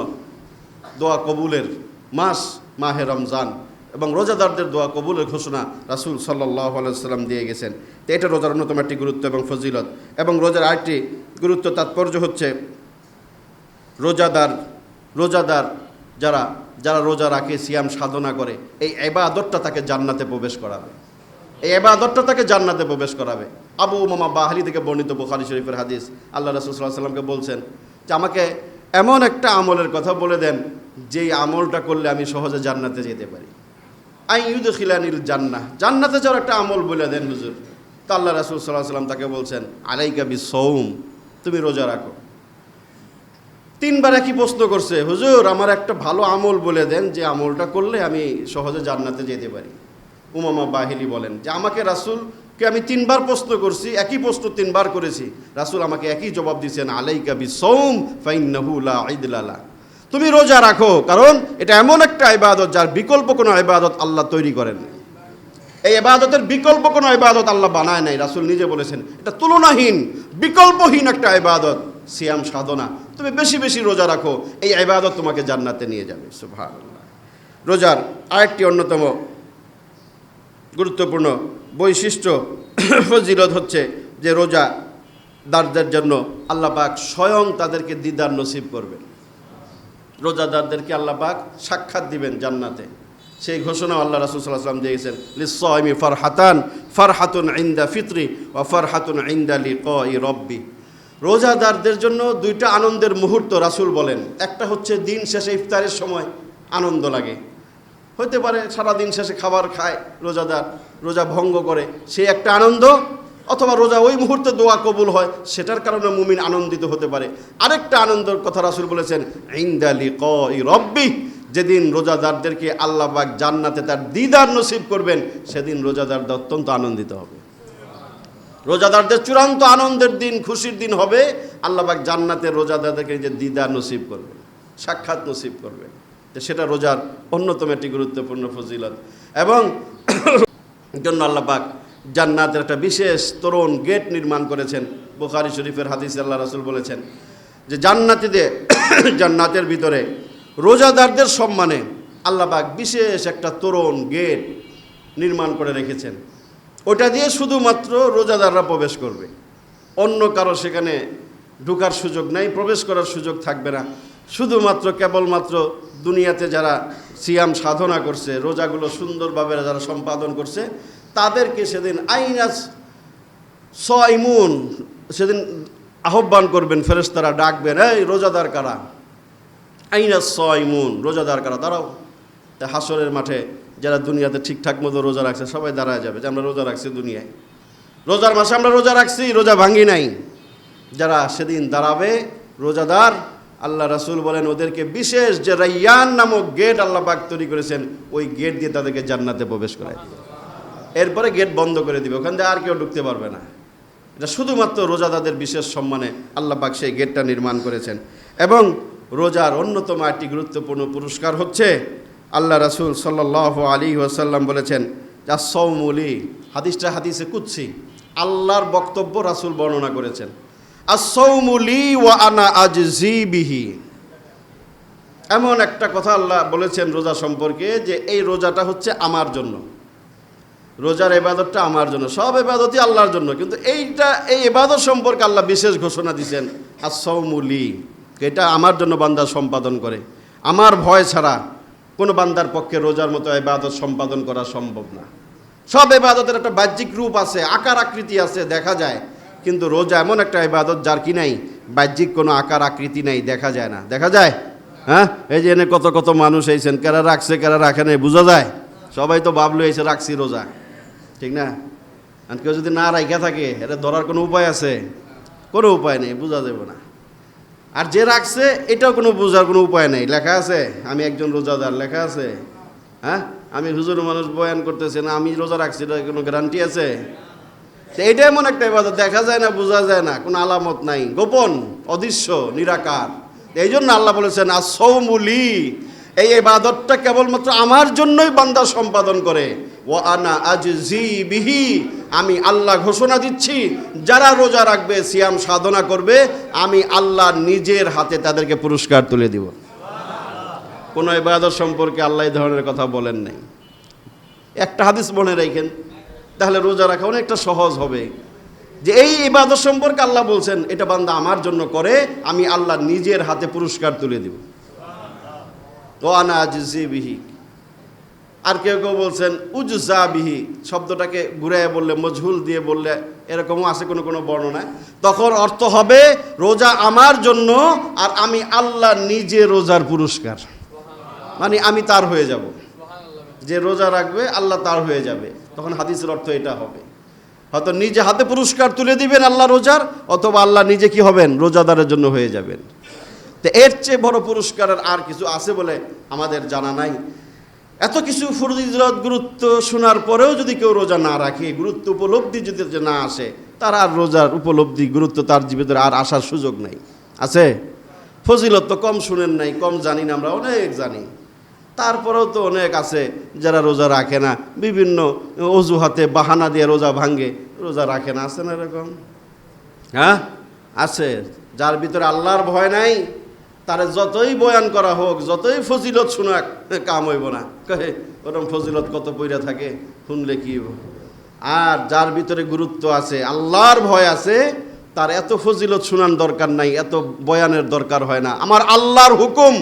দোয়া কবুলের মাস মাহে রমজান, এবং রোজাদারদের দোয়া কবুলের ঘোষণা রাসূল সাল্লাল্লাহু আলাইহি ওয়াসাল্লাম দিয়ে গেছেন। তো এটা রোজার অন্যতম একটি গুরুত্ব এবং ফজিলত। এবং রোজার আরেকটি গুরুত্ব তাৎপর্য হচ্ছে, রোজাদার যারা যারা রোজা রাখে, সিয়াম সাধনা করে, এই ইবাদতটা তাকে জান্নাতে প্রবেশ করাবে, এই ইবাদতটা তাকে জান্নাতে প্রবেশ করাবে। আবু উমামা বাহলি থেকে বর্ণিত বুখারী শরীফের হাদিস, আল্লাহ রাসূল সাল্লাল্লাহু আলাইহি ওয়াসাল্লামকে বলছেন যে আমাকে এমন একটা আমলের কথা বলে দেন যেই আমলটা করলে আমি সহজে জান্নাতে যেতে পারি। আইয়ুদখিলানিল জান্নাহ, জান্নাতে যাওয়ার একটা আমল বলে দেন হুজুর। তা আল্লাহ রাসূল সাল্লাল্লাহু আলাইহি ওয়াসাল্লাম তাকে বলছেন আলাইকা বিসসাওম, তুমি রোজা রাখো। তিনবার একই প্রশ্ন করছে, হুজুর আমার একটা ভালো আমল বলে দেন যে আমলটা করলে আমি সহজে জান্নাতে যেতে পারি। উমামা বাহিলি বলেন যে আমাকে রাসূলকে আমি তিনবার প্রশ্ন করছি, একই প্রশ্ন তিনবার করেছি, রাসূল আমাকে একই জবাব দিয়েছেন আলাইকা বিসসাওম ফাইন্নাহু লা ইদলা লাহ, তুমি রোজা রাখো, কারণ এটা এমন একটা ইবাদত যার বিকল্প কোনো ইবাদত আল্লাহ তৈরি করেন নাই। এই ইবাদতের বিকল্প কোনো ইবাদত আল্লাহ বানায় নাই। রাসূল নিজে বলেছেন এটা তুলনাহীন, বিকল্পহীন একটা ইবাদত, সিয়াম সাধনা। তুমি বেশি বেশি রোজা রাখো, এই ইবাদত তোমাকে জান্নাতে নিয়ে যাবে। সুবহানাল্লাহ। রোজার আরেকটি অন্যতম গুরুত্বপূর্ণ বৈশিষ্ট্য ফজিলত হচ্ছে যে রোজাদারদের জন্য আল্লাহ পাক স্বয়ং তাদেরকে দিদার নসিব করবেন। রোজাদারদেরকে আল্লাহ পাক সাক্ষাৎ দিবেন জান্নাতে। সেই ঘোষণা আল্লাহ রাসূল সাল্লাল্লাহু আলাইহি ওয়াসাল্লাম দিয়েছেন, লিস-সাইমি ফারহাতান, ফারহাতুন ইনদা ফিতরি ওয়া ফারহাতুন ইনদা লিকাই রাব্বি। রোজাদারদের জন্য দুইটা আনন্দের মুহূর্ত রাসূল বলেন। একটা হচ্ছে দিন শেষে ইফতারের সময় আনন্দ লাগে, হতে পারে সারা দিন শেষে খাবার খায় রোজাদার, রোজা ভঙ্গ করে, সেই একটা আনন্দ, অথবা রোজা ওই মুহূর্তে দোয়া কবুল হয়, সেটার কারণে মুমিন আনন্দিত হতে পারে। আরেকটা আনন্দের কথা রাসূল বলেছেন, ইনদা লিকাই রাব্বি, যেদিন রোজাদারদেরকে আল্লাহ পাক জান্নাতে তার দিদার নসিব করবেন, সেদিন রোজাদারদের অত্যন্ত আনন্দিত হবে। রোজাদারদের চূড়ান্ত আনন্দের দিন, খুশির দিন হবে আল্লাহ পাক জান্নাতে রোজাদারদেরকে যে দিদার নসিব করবেন, সাক্ষাৎ নসিব করবেন। তো সেটা রোজার অন্যতম একটি গুরুত্বপূর্ণ ফজিলত। এবং জন্য আল্লাহ পাক জান্নাতের একটা বিশেষ তরুণ গেট নির্মাণ করেছেন। বুখারী শরীফের হাদিসে আল্লাহ রাসূল বলেছেন যে জান্নাতের ভিতরে রোজাদারদের সম্মানে আল্লাহ পাক বিশেষ একটা তরুণ গেট নির্মাণ করে রেখেছেন। ওটা দিয়ে শুধুমাত্র রোজাদাররা প্রবেশ করবে, অন্য কারো সেখানে ঢোকার সুযোগ নাই, প্রবেশ করার সুযোগ থাকবে না। শুধুমাত্র কেবলমাত্র দুনিয়াতে যারা সিয়াম সাধনা করছে, রোজাগুলো সুন্দরভাবে যারা সম্পাদন করছে, তাদেরকে সেদিন আইনাস সাইমুন, সেদিন আহ্বান করবেন ফেরেশতারা, ডাকবেন, এই রোজাদার কারা, আইনাস সাইমুন, রোজাদার কারা, দাঁড়াও। তা হাসরের মাঠে যারা দুনিয়াতে ঠিকঠাক মতো রোজা রাখছে সবাই দাঁড়ায় যাবে যে আমরা রোজা রাখছি দুনিয়ায়, রোজার মাসে আমরা রোজা রাখছি, রোজা ভাঙি নাই। যারা সেদিন দাঁড়াবে রোজাদার, আল্লাহ রাসূল বলেন ওদেরকে বিশেষ যে রাইয়ান নামক গেট আল্লাহ পাক তৈরি করেছেন, ওই গেট দিয়ে তাদেরকে জান্নাতে প্রবেশ করায় দিবে। এরপরে গেট বন্ধ করে দিবে, ওখান থেকে আর কেউ ঢুকতে পারবে না। এটা শুধুমাত্র রোজাদারদের বিশেষ সম্মানে আল্লাহ পাক সেই গেটটা নির্মাণ করেছেন। এবং রোজার অন্যতম একটি গুরুত্বপূর্ণ পুরস্কার হচ্ছে, আল্লাহ রাসূল সাল্লাল্লাহু আলাইহি ওয়াসাল্লাম বলেছেন, আস-সাওমুলি, হাদিসটা হাদিসে কুদসি, আল্লাহর বক্তব্য রাসূল বর্ণনা করেছেন, আস-সাওমুলি ওয়া আনা আজজি বিহি। এমন একটা কথা আল্লাহ বলেছেন রোজা সম্পর্কে যে এই রোজাটা হচ্ছে আমার জন্য, রোজার ইবাদতটা আমার জন্য, সব ইবাদতই আল্লাহর জন্য, কিন্তু এই ইবাদত সম্পর্কে আল্লাহ বিশেষ ঘোষণা দিয়েছেন, আস-সাওমুলি, এটা আমার জন্য বান্দা সম্পাদন করে। আমার ভয় ছাড়া কোনো বান্দার পক্ষে রোজার মতো ইবাদত সম্পাদন করা সম্ভব না। সব ইবাদতের একটা বাহ্যিক রূপ আছে, আকার আকৃতি আছে, দেখা যায়, কিন্তু রোজা এমন একটা ইবাদত যার কি নাই, বাহ্যিক কোনো আকার আকৃতি নাই, দেখা যায় না। দেখা যায়? হ্যাঁ, এই যে এনে কত কত মানুষ এইছেন, কারা রাখছে কারা রাখে নাই বোঝা যায়? সবাই তো ভাবলো এসে রাখছি রোজা, ঠিক না? আর কেউ যদি না রাখা থাকে এটা ধরার কোনো উপায় আছে? কোনো উপায় নেই, বোঝা যাবে না। আর যে রাখছে এটাও কোনো বোঝার কোনো উপায় নেই। লেখা আছে আমি একজন রোজাদার, লেখা আছে। হ্যাঁ, আমি হুজুর মানুষ বয়ান করতেছে না, আমি রোজা রাখছি, এটা কোনো গ্যারান্টি আছে? তো এটা এমন একটা ইবাদত দেখা যায় না, বোঝা যায় না, কোনো আলামত নাই, গোপন, অদৃশ্য, নিরাকার। এই জন্য আল্লাহ বলেছেন আস-সাওমুলি, এই ইবাদতটা কেবলমাত্র আমার জন্যই বান্দা সম্পাদন করে। ওয়া আনা আজজি বিহি, আমি আল্লাহ ঘোষণা দিচ্ছি যারা রোজা রাখবে, সিয়াম সাধনা করবে, আমি আল্লাহ নিজের হাতে তাদেরকে পুরস্কার তুলে দিব। কোনো ইবাদত সম্পর্কে আল্লাহ এই ধরনের কথা বলেন নাই। একটা হাদিস মনে রাখেন, তাহলে রোজা রাখা অনেকটা সহজ হবে, যে এই ইবাদত সম্পর্কে আল্লাহ বলছেন এটা বান্দা আমার জন্য করে, আমি আল্লাহ নিজের হাতে পুরস্কার তুলে দিব। ওয়া আনা আজজি বিহি। আর কেউ কেউ বলছেন উজজা বিহি, শব্দটাকে ঘুরাইয়া বললে, মজহুল দিয়ে বললে, এরকমও আছে কোনো কোনো বর্ণনায়, তখন অর্থ হবে রোজা আমার জন্য আর আমি আল্লাহ নিজে রোজার পুরস্কার, মানে আমি তার হয়ে যাব। যে রোজা রাখবে আল্লাহ তার হয়ে যাবে, তখন হাদিসের অর্থ এটা হবে। হয়তো নিজে হাতে পুরস্কার তুলে দিবেন আল্লাহ রোজার, অথবা আল্লাহ নিজে কি হবেন, রোজাদারের জন্য হয়ে যাবেন। তো এর চেয়ে বড় পুরস্কারের আর কিছু আছে বলে আমাদের জানা নাই। এত কিছু ফজিলত গুরুত্ব শোনার পরেও যদি কেউ রোজা না রাখে, গুরুত্ব উপলব্ধি যদি না আসে, তার আর রোজার উপলব্ধি গুরুত্ব তার জীবনে আর আসার সুযোগ নাই। আছে? ফজিলত তো কম শুনেন নাই, কম জানি না, আমরা অনেক জানি। তারপরেও তো অনেক আছে যারা রোজা রাখে না, বিভিন্ন অজুহাতে বাহানা দিয়ে রোজা ভাঙ্গে, রোজা রাখে না। আছে না এরকম? হ্যাঁ আছে। যার ভিতরে আল্লাহর ভয় নাই, তারে যতই বয়ান করা হোক, যতই ফজিলত শোনাক, কাম হইব না। কহে ওরকম ফজিলত কত পইরা থাকে, শুনলে কি হইব। আর যার ভিতরে গুরুত্ব আছে, আল্লাহর ভয় আছে, তার এত ফজিলত শোনার দরকার নাই, এত বয়ানের দরকার হয় না। আমার আল্লাহর হুকুম,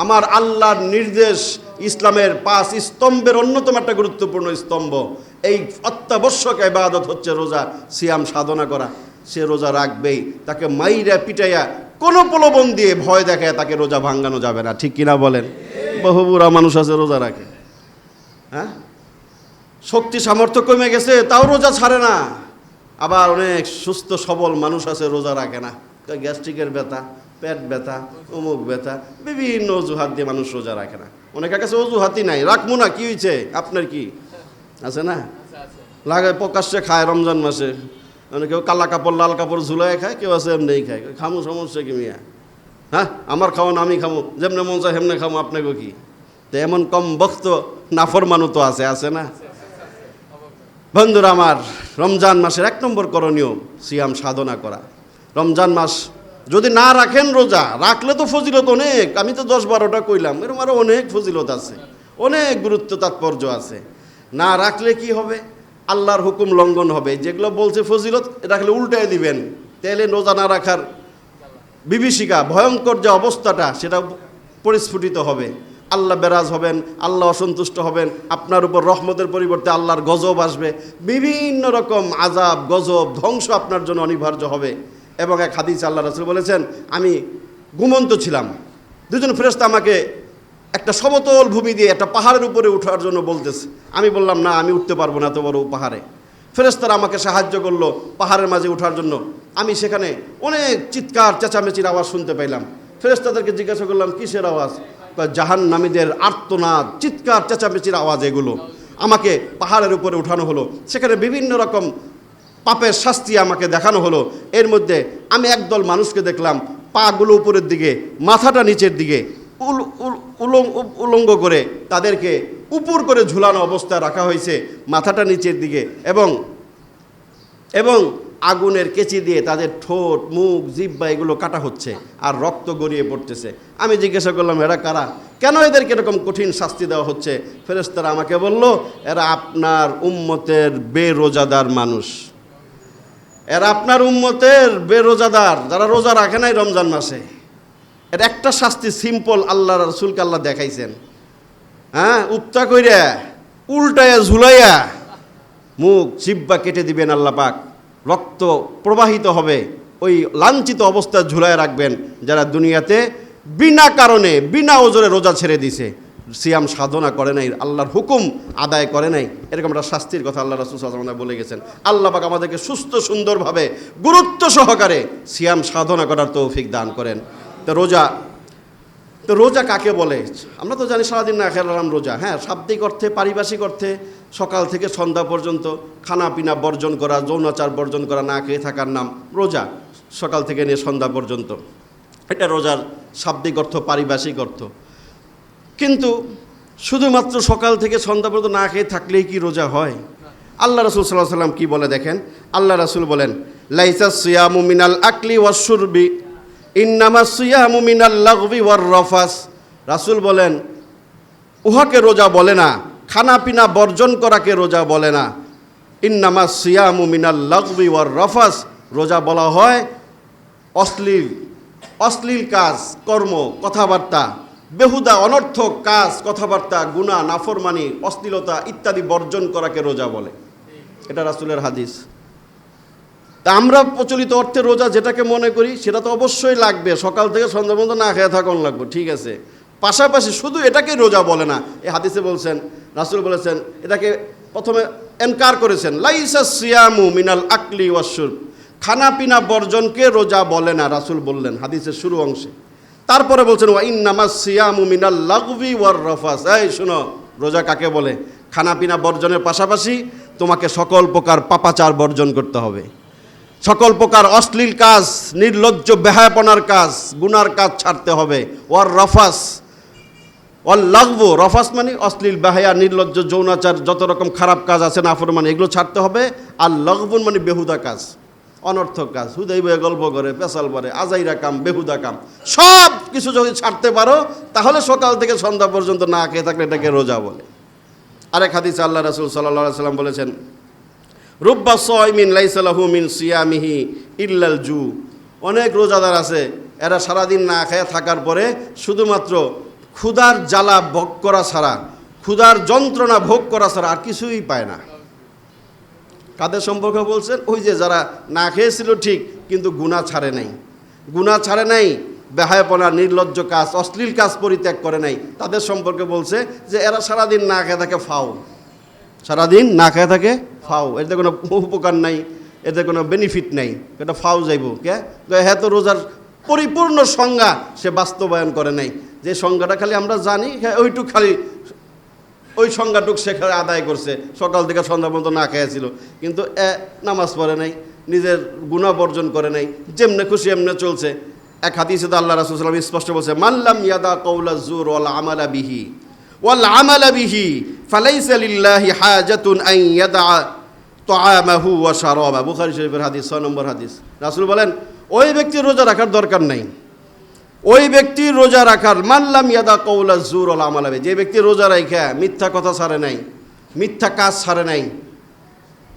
আমার আল্লাহর নির্দেশ, ইসলামের 5 স্তম্ভের অন্যতম একটা গুরুত্বপূর্ণ স্তম্ভ, এই অত্যাবশ্যক ইবাদত হচ্ছে রোজা, সিয়াম সাধনা করা। সে রোজা রাখবেই, তাকে মাইরা পিটাইয়া কোনো প্রলোভন দিয়ে ভয় দেখায় তাকে রোজা ভাঙ্গানো যাবে না। ঠিক কিনা বলেন? বহু বুড়া মানুষ আছে রোজা রাখে, হ্যাঁ, শক্তি সামর্থ্য কমে গেছে তাও রোজা ছাড়ে না। আবার অনেক সুস্থ সবল মানুষ আছে রোজা রাখে না, গ্যাস্ট্রিকের ব্যথা, পেট ব্যথা, অমুক ব্যথা, বিভিন্ন অজুহাত দিয়ে মানুষ রোজা রাখে না। অনেকের কাছে অজুহাতই নাই, রাখবো না, কি হয়েছে আপনার, কি আছে না, লাগে প্রকাশ্যে খায় রমজান মাসে। মানে কেউ কালা কাপড় লাল কাপড় ঝুলাই খায়, কেউ আছে এমনি খায়। খামু সমস্যা কি মিয়া? হ্যাঁ, আমার খাওয়ান আমি খামু, যেমনে মন চায় হেমনে খামু, আপনাকে কি? তো এমন কম বক্ত নাফরমানও তো আছে না? বন্ধুরা আমার, রমজান মাসের 1 নম্বর করণীয় সিয়াম সাধনা করা। রমজান মাস যদি না রাখেন, রোজা রাখলে তো ফজিলত অনেক, আমি তো 10-12টা কইলাম, এরকম আরও অনেক ফজিলত আছে, অনেক গুরুত্ব তাৎপর্য আছে। না রাখলে কি হবে? আল্লাহর হুকুম লঙ্ঘন হবে। যেগুলো বলছে ফজিলত, রাখলে উল্টায় দিবেন, তাহলে রোজা না রাখার বিভীষিকা, ভয়ঙ্কর যে অবস্থাটা, সেটা পরিস্ফুটিত হবে। আল্লাহ বেরাজ হবেন, আল্লাহ অসন্তুষ্ট হবেন, আপনার উপর রহমতের পরিবর্তে আল্লাহর গজব আসবে, বিভিন্ন রকম আযাব, গজব, ধ্বংস আপনার জন্য অনিবার্য হবে। এবং এক হাদিস আল্লাহ রাসূল বলেছেন, আমি ঘুমন্ত ছিলাম, 2জন ফেরেশতা আমাকে একটা সমতল ভূমি দিয়ে একটা পাহাড়ের উপরে ওঠার জন্য বলতেছে। আমি বললাম, না, আমি উঠতে পারবো না এত বড় পাহাড়ে। ফেরেশতারা আমাকে সাহায্য করলো পাহাড়ের মাঝে ওঠার জন্য। আমি সেখানে অনেক চিৎকার চেঁচামেচির আওয়াজ শুনতে পাইলাম। ফেরেশতাদেরকে জিজ্ঞাসা করলাম, কিসের আওয়াজ? জাহান্নামীদের আর্তনাদ, চিৎকার চেঁচামেচির আওয়াজ এগুলো। আমাকে পাহাড়ের উপরে উঠানো হলো, সেখানে বিভিন্ন রকম পাপের শাস্তি আমাকে দেখানো হলো। এর মধ্যে আমি একদল মানুষকে দেখলাম, পাগুলো উপরের দিকে, মাথাটা নিচের দিকে, উলঙ্গ করে তাদেরকে উপর করে ঝুলানো অবস্থায় রাখা হয়েছে, মাথাটা নিচের দিকে, এবং আগুনের কেচি দিয়ে তাদের ঠোঁট, মুখ, জিহ্বা এগুলো কাটা হচ্ছে, আর রক্ত গড়িয়ে পড়তেছে। আমি জিজ্ঞাসা করলাম, এরা কারা, কেন এদেরকে এরকম কঠিন শাস্তি দেওয়া হচ্ছে? ফেরেশতারা আমাকে বলল, এরা আপনার উম্মতের বেরোজাদার মানুষ, এরা আপনার উম্মতের বেরোজাদার, যারা রোজা রাখে নাই রমজান মাসে। এর একটা শাস্তি সিম্পল, আল্লাহ রাসূলকে আল্লাহ দেখাইছেন, হ্যাঁ, উপতা কইরা উল্টায়া ঝুলাইয়া মুখ জিহ্বা কেটে দিবেন আল্লাহ পাক, রক্ত প্রবাহিত হবে, ওই লাঞ্ছিত অবস্থায় ঝুলায় রাখবেন যারা দুনিয়াতে বিনা কারণে, বিনা ওজরে রোজা ছেড়ে দিছে, সিয়াম সাধনা করে নাই, আল্লাহর হুকুম আদায় করে নাই। এরকম একটা শাস্তির কথা আল্লাহ রাসূল সাল্লাল্লাহু আলাইহি ওয়াসাল্লাম বলে গেছেন। আল্লাহ পাক আমাদেরকে সুস্থ সুন্দরভাবে, গুরুত্ব সহকারে সিয়াম সাধনা করার তৌফিক দান করেন। তো রোজা কাকে বলে? আমরা তো জানি সারাদিন না খেলাম রোজা। হ্যাঁ, শাব্দিক অর্থে, পারিভাষিক অর্থে সকাল থেকে সন্ধ্যা পর্যন্ত খানা পিনা বর্জন করা, যৌনাচার বর্জন করা, না খেয়ে থাকার নাম রোজা, সকাল থেকে নিয়ে সন্ধ্যা পর্যন্ত। এটা রোজার শাব্দিক অর্থ, পারিভাষিক অর্থ। কিন্তু শুধুমাত্র সকাল থেকে সন্ধ্যা পর্যন্ত না খেয়ে থাকলেই কি রোজা হয়? আল্লাহ রাসূল সাল্লাল্লাহু আলাইহি ওয়াসাল্লাম কি বলে দেখেন। আল্লাহ রাসূল বলেন, লাইসা সিয়ামু মিনাল আকলি ওয়াশ শুরবি ইন্নামা সিয়ামু মিনাল লাগবি ওয়ার রফাস। রাসূল বলেন, উহাকে রোজা বলে না, খানা পিনা বর্জন করাকে রোজা বলে না। ইন্নামা সিয়ামু মিনাল লাগবি ওয়ার রফাস, রোজা বলা হয় অশ্লীল কাজ, কর্ম, কথাবার্তা, বেহুদা অনর্থক কাজ, কথাবার্তা, গুনাহ, নাফরমানি, অশ্লীলতা ইত্যাদি বর্জন করাকে রোজা বলে। এটা রাসূলের হাদিস। তা আমরা প্রচলিত অর্থে রোজা যেটাকে মনে করি, সেটা তো অবশ্যই লাগবে, সকাল থেকে সন্ধ্যা পর্যন্ত না খেয়ে থাকুন লাগবে, ঠিক আছে। পাশাপাশি শুধু এটাকেই রোজা বলে না। এই হাদিসে বলছেন, রাসূল বলেছেন, এটাকে প্রথমে এনকার করেছেন, লাইসা সিয়ামু মিনাল আকলি ওয়াশ শুরব, খানা পিনা বর্জনকে রোজা বলে না, রাসূল বললেন হাদিসের শুরু অংশে। তারপরে বলছেন, ওয়া ইন্নামাস সিয়ামু মিনাল লাগবি ওয়ার রফাস। এই শোনো, রোজা কাকে বলে? খানা পিনা বর্জনের পাশাপাশি তোমাকে সকল প্রকার পাপাচার বর্জন করতে হবে। সকল প্রকার অশ্লীল কাজ, নির্লজ্জ বেহায়াপনার কাজ, গুনার কাজ ছাড়তে হবে। ওয়ার রফাস ওয়াল লাগবু, রফাস মানে অশ্লীল বেহায়া নির্লজ্জ যৌনাচার যত রকম খারাপ কাজ আছে নাফরমানি এগুলো ছাড়তে হবে। আর লাগবুন মানে বেহুদা কাজ, অনর্থক কাজ, হুদাই বয়ে গল্প করে, পেশাল পরে, আজাইরা কাম, বেহুদা কাম, সব কিছু যদি ছাড়তে পারো তাহলে সকাল থেকে সন্ধ্যা পর্যন্ত না খেয়ে থাকলে এটাকে রোজা বলে। আরেক হাদিসে আল্লাহ রাসূল সাল্লাল্লাহু আলাইহি সাল্লাম বলেছেন, রুব্বা সাইমিন লাইসা লাহু মিন সিয়ামিহি ইল্লাল জু, অনেক রোজাদার আছে এরা সারাদিন না খেয়ে থাকার পরে শুধুমাত্র ক্ষুধার জ্বালা ভোগ করা ছাড়া, ক্ষুধার যন্ত্রণা ভোগ করা ছাড়া আর কিছুই পায় না। কাদের সম্পর্কে বলছেন? ওই যে যারা না খেয়েছিল ঠিক কিন্তু গুনাহ ছাড়ে নাই, গুনাহ ছাড়ে নাই, বেহায়াপনা, নির্লজ্জ কাজ, অশ্লীল কাজ পরিত্যাগ করে নাই, তাদের সম্পর্কে বলছে যে এরা সারাদিন না খেয়ে থাকে ফাও, সারাদিন না খেয়ে থাকে ফাও, এতে কোনো উপকার নাই, এতে কোনো বেনিফিট নাই, এটা ফাও যাইব কে? হ্যাঁ, তো রোজার পরিপূর্ণ সংজ্ঞা সে বাস্তবায়ন করে নাই। যে সংজ্ঞাটা খালি আমরা জানি, হ্যাঁ ওইটুক খালি ওই সংজ্ঞাটুক সে আদায় করছে, সকাল থেকে সন্ধ্যা পর্যন্ত না খেয়েছিল কিন্তু নামাজ পড়ে নাই, নিজের গুনাহ বর্জন করে নাই, যেমনে খুশি এমনে চলছে। এক হাদিসে তো আল্লাহ রাসূল সাল্লাল্লাহু আলাইহি ওয়াসাল্লাম স্পষ্ট বলছে, মাল্লাম ইয়াদা কাউলা যুর ওয়াল আমালা বিহি ফালাইসা লিল্লাহি হাজাতুন আন ইয়াদা তাআমাহু ওয়া শারাবা। বুখারী শরীফের হাদিস, 6 নম্বর হাদিস। রাসূল বলেন ওই ব্যক্তির রোজা রাখার দরকার নাই, ওই ব্যক্তির রোজা রাখার, মাল্লাম ইয়াদা কাউলা যুর ওয়াল আমালা বিহি, যে ব্যক্তি রোজা রাখা মিথ্যা কথা ছাড়ে নাই, মিথ্যা কাজ ছাড়ে নাই,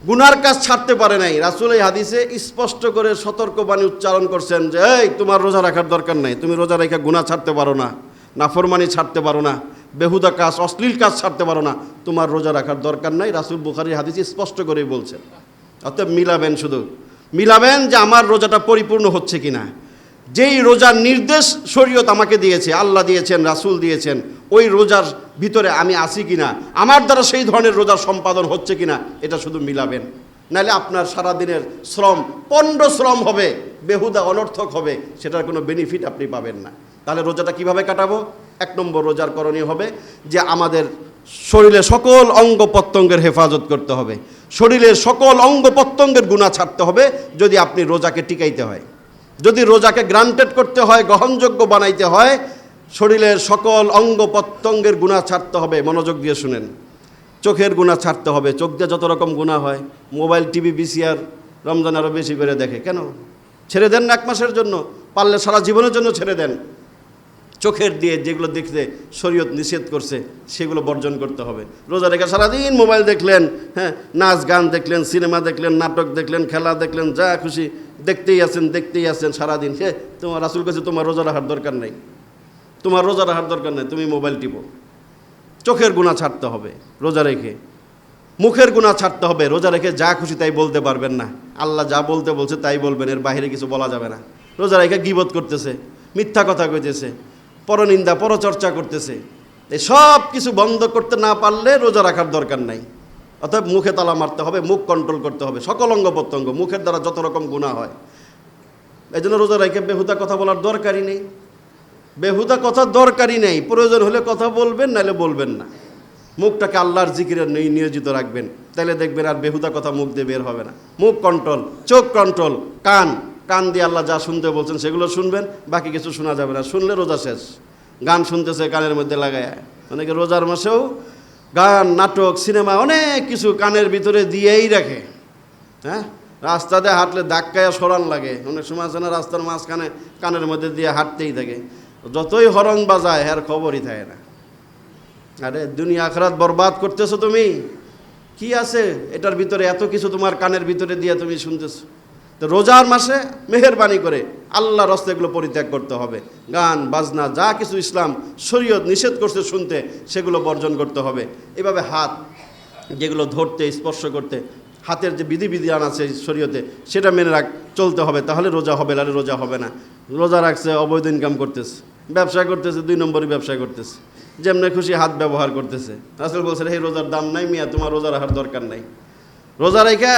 গুনার কাজ ছাড়তে পারে নাই। রাসূল এই হাদিসে স্পষ্ট করে সতর্কবাণী উচ্চারণ করছেন যে এই তোমার রোজা রাখার দরকার নাই, তুমি রোজা রেখে গুনাহ ছাড়তে পারো না, নাফরমানি ছাড়তে পারো না, বেহুদা কাজ, অশ্লীল কাজ ছাড়তে পারো না, তোমার রোজা রাখার দরকার নাই। রাসূল বুখারীর হাদিসে স্পষ্ট করেই বলছেন। অতএব মিলাবেন, শুধু মিলাবেন যে আমার রোজাটা পরিপূর্ণ হচ্ছে কিনা, যেই রোজার নির্দেশ শরীয়ত আমাকে দিয়েছে, আল্লাহ দিয়েছেন, রাসূল দিয়েছেন, ওই রোজার ভিতরে আমি আছি কিনা, আমার দ্বারা সেই ধরনের রোজার সম্পাদন হচ্ছে কিনা, এটা শুধু মিলাবেন। নাহলে আপনার সারাদিনের শ্রম পণ্ড শ্রম হবে, বেহুদা অনর্থক হবে, সেটার কোনো বেনিফিট আপনি পাবেন না। তাহলে রোজাটা কিভাবে কাটাবো? 1 নম্বর রোজার করণীয় হবে যে আমাদের শরীরের সকল অঙ্গ প্রত্যঙ্গের হেফাজত করতে হবে, শরীরের সকল অঙ্গ প্রত্যঙ্গের গুনাহ ছাড়তে হবে। যদি আপনি রোজাকে টিকাইতে হয়, যদি রোজাকে গ্রান্টেড করতে হয়, গ্রহণযোগ্য বানাইতে হয়, শরীরের সকল অঙ্গ প্রত্যঙ্গের গুনাহ ছাড়তে হবে। মনোযোগ দিয়ে শুনেন, চোখের গুনাহ ছাড়তে হবে, চোখ দিয়ে যত রকম গুনাহ হয়, মোবাইল, টিভি, ভিসিআর রমজান আরও বেশি করে দেখে, কেন? ছেড়ে দেন না 1 মাসের জন্য, পারলে সারা জীবনের জন্য ছেড়ে দেন। চোখের দিয়ে যেগুলো দেখতে শরীয়ত নিষেধ করছে সেগুলো বর্জন করতে হবে। রোজা রেখে সারাদিন মোবাইল দেখলেন, হ্যাঁ, নাচ গান দেখলেন, সিনেমা দেখলেন, নাটক দেখলেন, খেলা দেখলেন, যা খুশি দেখতেই আছেন সারাদিন। সে তোমার রাসূল কাছে তোমার রোজা রাখার দরকার নেই, তোমার রোজা রাখার দরকার নেই, তুমি মোবাইল টিপো। চোখের গুনাহ ছাড়তে হবে রোজা রেখে, মুখের গুনাহ ছাড়তে হবে। রোজা রেখে যা খুশি তাই বলতে পারবেন না, আল্লাহ যা বলতে বলছে তাই বলবেন, এর বাইরে কিছু বলা যাবে না। রোজা রেখে গীবত করতেছে, মিথ্যা কথা কইতেছে, পরনিন্দা, পরচর্চা করতেছে, এই সব কিছু বন্ধ করতে না পারলে রোজা রাখার দরকার নাই। অতএব মুখে তালা মারতে হবে, মুখ কন্ট্রোল করতে হবে, সকল অঙ্গ প্রত্যঙ্গ, মুখের দ্বারা যত রকম গুনাহ হয়। এই জন্য রোজা রেখে বেহুদা কথা বলার দরকারই নেই, বেহুদা কথার দরকারই নেই। প্রয়োজন হলে কথা বলবেন, নাহলে বলবেন না। মুখটাকে আল্লাহর জিকিরে নিয়োজিত রাখবেন, তাহলে দেখবেন আর বেহুদা কথা মুখ দিয়ে বের হবে না। মুখ কন্ট্রোল, চোখ কন্ট্রোল, কান দিয়ে আল্লাহ যা শুনতে বলছেন সেগুলো শুনবেন, বাকি কিছু শোনা যাবে না, শুনলে রোজা শেষ। গান শুনতেছে কানের মধ্যে লাগায়, অনেকে রোজার মাসেও গান, নাটক, সিনেমা অনেক কিছু কানের ভিতরে দিয়েই রাখে। হ্যাঁ, রাস্তাতে হাঁটলে ধাক্কায় সরান লাগে, অনেক সময় আছে না, রাস্তার মাঝখানে কানের মধ্যে দিয়ে হাঁটতেই থাকে, যতই হরন বাজায় এর খবরই থাকে না। আরে দুনিয়া আখিরাত বরবাদ করতেছো তুমি, কি আছে এটার ভিতরে? এত কিছু তোমার কানের ভিতরে দিয়ে তুমি শুনতেছো। তো রোজার মাসে মেহেরবানি করে আল্লাহর রাস্তায় এগুলো পরিত্যাগ করতে হবে। গান বাজনা যা কিছু ইসলাম শরীয়ত নিষেধ করছে শুনতে, সেগুলো বর্জন করতে হবে। এভাবে হাত যেগুলো ধরতে, স্পর্শ করতে, হাতের যে বিধিবিধান আছে শরীয়তে, সেটা মেনে চলতে হবে, তাহলে রোজা হবে, নাহলে রোজা হবে না। রোজা রাখছে, অবৈধ ইনকাম করতেছে, ব্যবসা করতেছে, 2 নম্বরই ব্যবসা করতেছে, যেমনি খুশি হাত ব্যবহার করতেছে। রাসূল বলছেন এই রোজার দাম নাই মিয়া, তোমার রোজা রাখার দরকার নাই। রোজা রেখে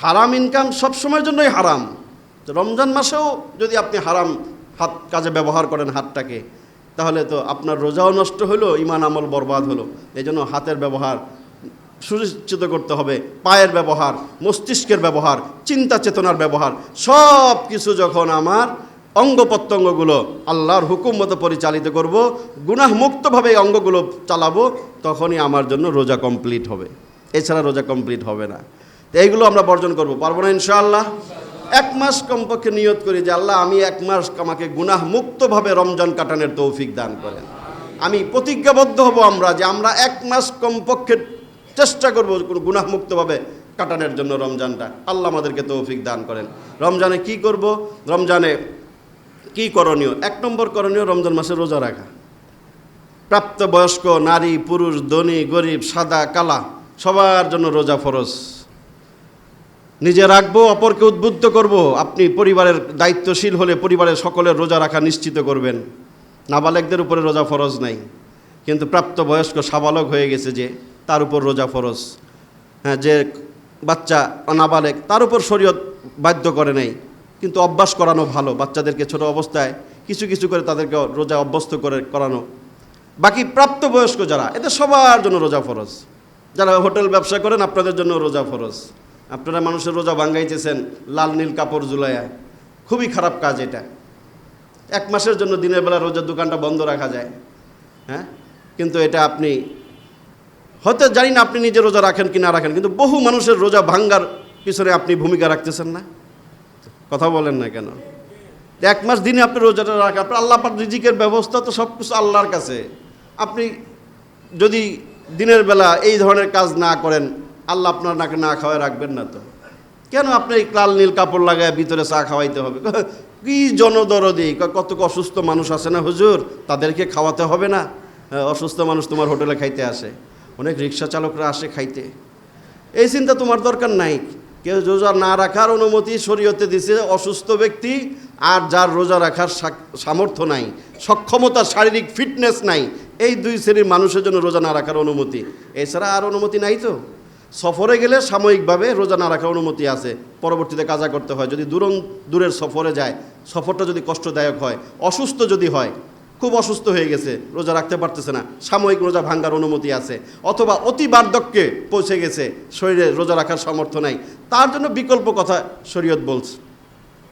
হারাম ইনকাম সব সময়ের জন্যই হারাম। রমজান মাসেও যদি আপনি হারাম হাত কাজে ব্যবহার করেন হাতটাকে, তাহলে তো আপনার রোজাও নষ্ট হলো, ঈমান আমল বরবাদ হলো। এই জন্য হাতের ব্যবহার সুনিশ্চিত করতে হবে। পায়ের ব্যবহার, মস্তিষ্কের ব্যবহার, চিন্তা চেতনার ব্যবহার, সব কিছু যখন আমার অঙ্গ প্রত্যঙ্গগুলো আল্লাহর হুকুম মতো পরিচালিত করব, গুনাহমুক্তভাবে এই অঙ্গগুলো চালাবো, তখনই আমার জন্য রোজা কমপ্লিট হবে। এছাড়া রোজা কমপ্লিট হবে না। তো এইগুলো আমরা বর্জন করব, পারবো না ইনশাআল্লাহ? 1 মাস কমপক্ষে নিয়ত করি যে আল্লাহ আমি 1 মাস আমাকে গুনাহমুক্তভাবে রমজান কাটানোর তৌফিক দান করেন। আমি প্রতিজ্ঞাবদ্ধ হব আমরা যে আমরা 1 মাস কমপক্ষে চেষ্টা করব কোনো গুনাহমুক্তভাবে কাটানোর জন্য রমজানটা। আল্লাহ আমাদেরকে তৌফিক দান করেন। রমজানে কি করব? রমজানে কি করণীয়? 1 নম্বর করণীয় রমজান মাসে রোজা রাখা। প্রাপ্তবয়স্ক নারী, পুরুষ, ধনী, গরিব, সাদা, কালা, সবার জন্য রোজা ফরজ। নিজে রাখবো, অপরকে উদ্বুদ্ধ করব। আপনি পরিবারের দায়িত্বশীল হলে পরিবারের সকলের রোজা রাখা নিশ্চিত করবেন। নাবালেকদের উপরে রোজা ফরজ নাই, কিন্তু প্রাপ্তবয়স্ক সাবালক হয়ে গেছে যে তার উপর রোজা ফরজ। হ্যাঁ, যে বাচ্চা নাবালেক তার উপর শরীয়ত বাধ্য করে নাই, কিন্তু অভ্যাস করানো ভালো। বাচ্চাদেরকে ছোট অবস্থায় কিছু কিছু করে তাদেরকে রোজা অভ্যস্ত করে করানো। বাকি প্রাপ্তবয়স্ক যারা, এদের সবার জন্য রোজা ফরজ। যারা হোটেল ব্যবসা করেন আপনাদের জন্য রোজা ফরজ। আপনারা মানুষের রোজা ভাঙ্গাইতেছেন লাল নীল কাপড় ঝুলাইয়া, খুবই খারাপ কাজ এটা। 1 মাসের জন্য দিনের বেলা রোজার দোকানটা বন্ধ রাখা যায়, হ্যাঁ, কিন্তু এটা আপনি হয়তো জানি না আপনি নিজে রোজা রাখেন কি না রাখেন, কিন্তু বহু মানুষের রোজা ভাঙ্গার পিছনে আপনি ভূমিকা রাখতেছেন না? কথা বলেন না কেন? 1 মাস দিনে আপনি রোজাটা রাখেন, আপনার আল্লাহ পাক রিজিকের ব্যবস্থা তো সব কিছু আল্লাহর কাছে। আপনি যদি দিনের বেলা এই ধরনের কাজ না করেন, আল্লাহ আপনার নাকে না খাওয়ায় রাখবেন না তো? কেন আপনি এই লাল নীল কাপড় লাগায় ভিতরে চা খাওয়াইতে হবে? কি জনদরদি! কত অসুস্থ মানুষ আছে না হুজুর, তাদেরকে খাওয়াতে হবে না? অসুস্থ মানুষ তোমার হোটেলে খাইতে আসে, অনেক রিক্সা চালকরা আসে খাইতে। এই চিন্তা তোমার দরকার নাই। কেউ রোজা না রাখার অনুমতি শরীয়তে দিছে অসুস্থ ব্যক্তি আর যার রোজা রাখার সামর্থ্য নাই, সক্ষমতা, শারীরিক ফিটনেস নাই, এই 2 শ্রেণীর মানুষের জন্য রোজা না রাখার অনুমতি। এছাড়া আর অনুমতি নাই। তো সফরে গেলে সাময়িকভাবে রোজা না রাখার অনুমতি আছে, পরবর্তীতে কাজা করতে হয়। যদি দূরের সফরে যায়, সফরটা যদি কষ্টদায়ক হয়, অসুস্থ যদি হয়, খুব অসুস্থ হয়ে গেছে, রোজা রাখতে পারতেছে না, সাময়িক রোজা ভাঙ্গার অনুমতি আছে। অথবা অতি বার্ধক্যে পৌঁছে গেছে, শরীরে রোজা রাখার সামর্থ্য নাই, তার জন্য বিকল্প কথা শরীয়ত বলছে।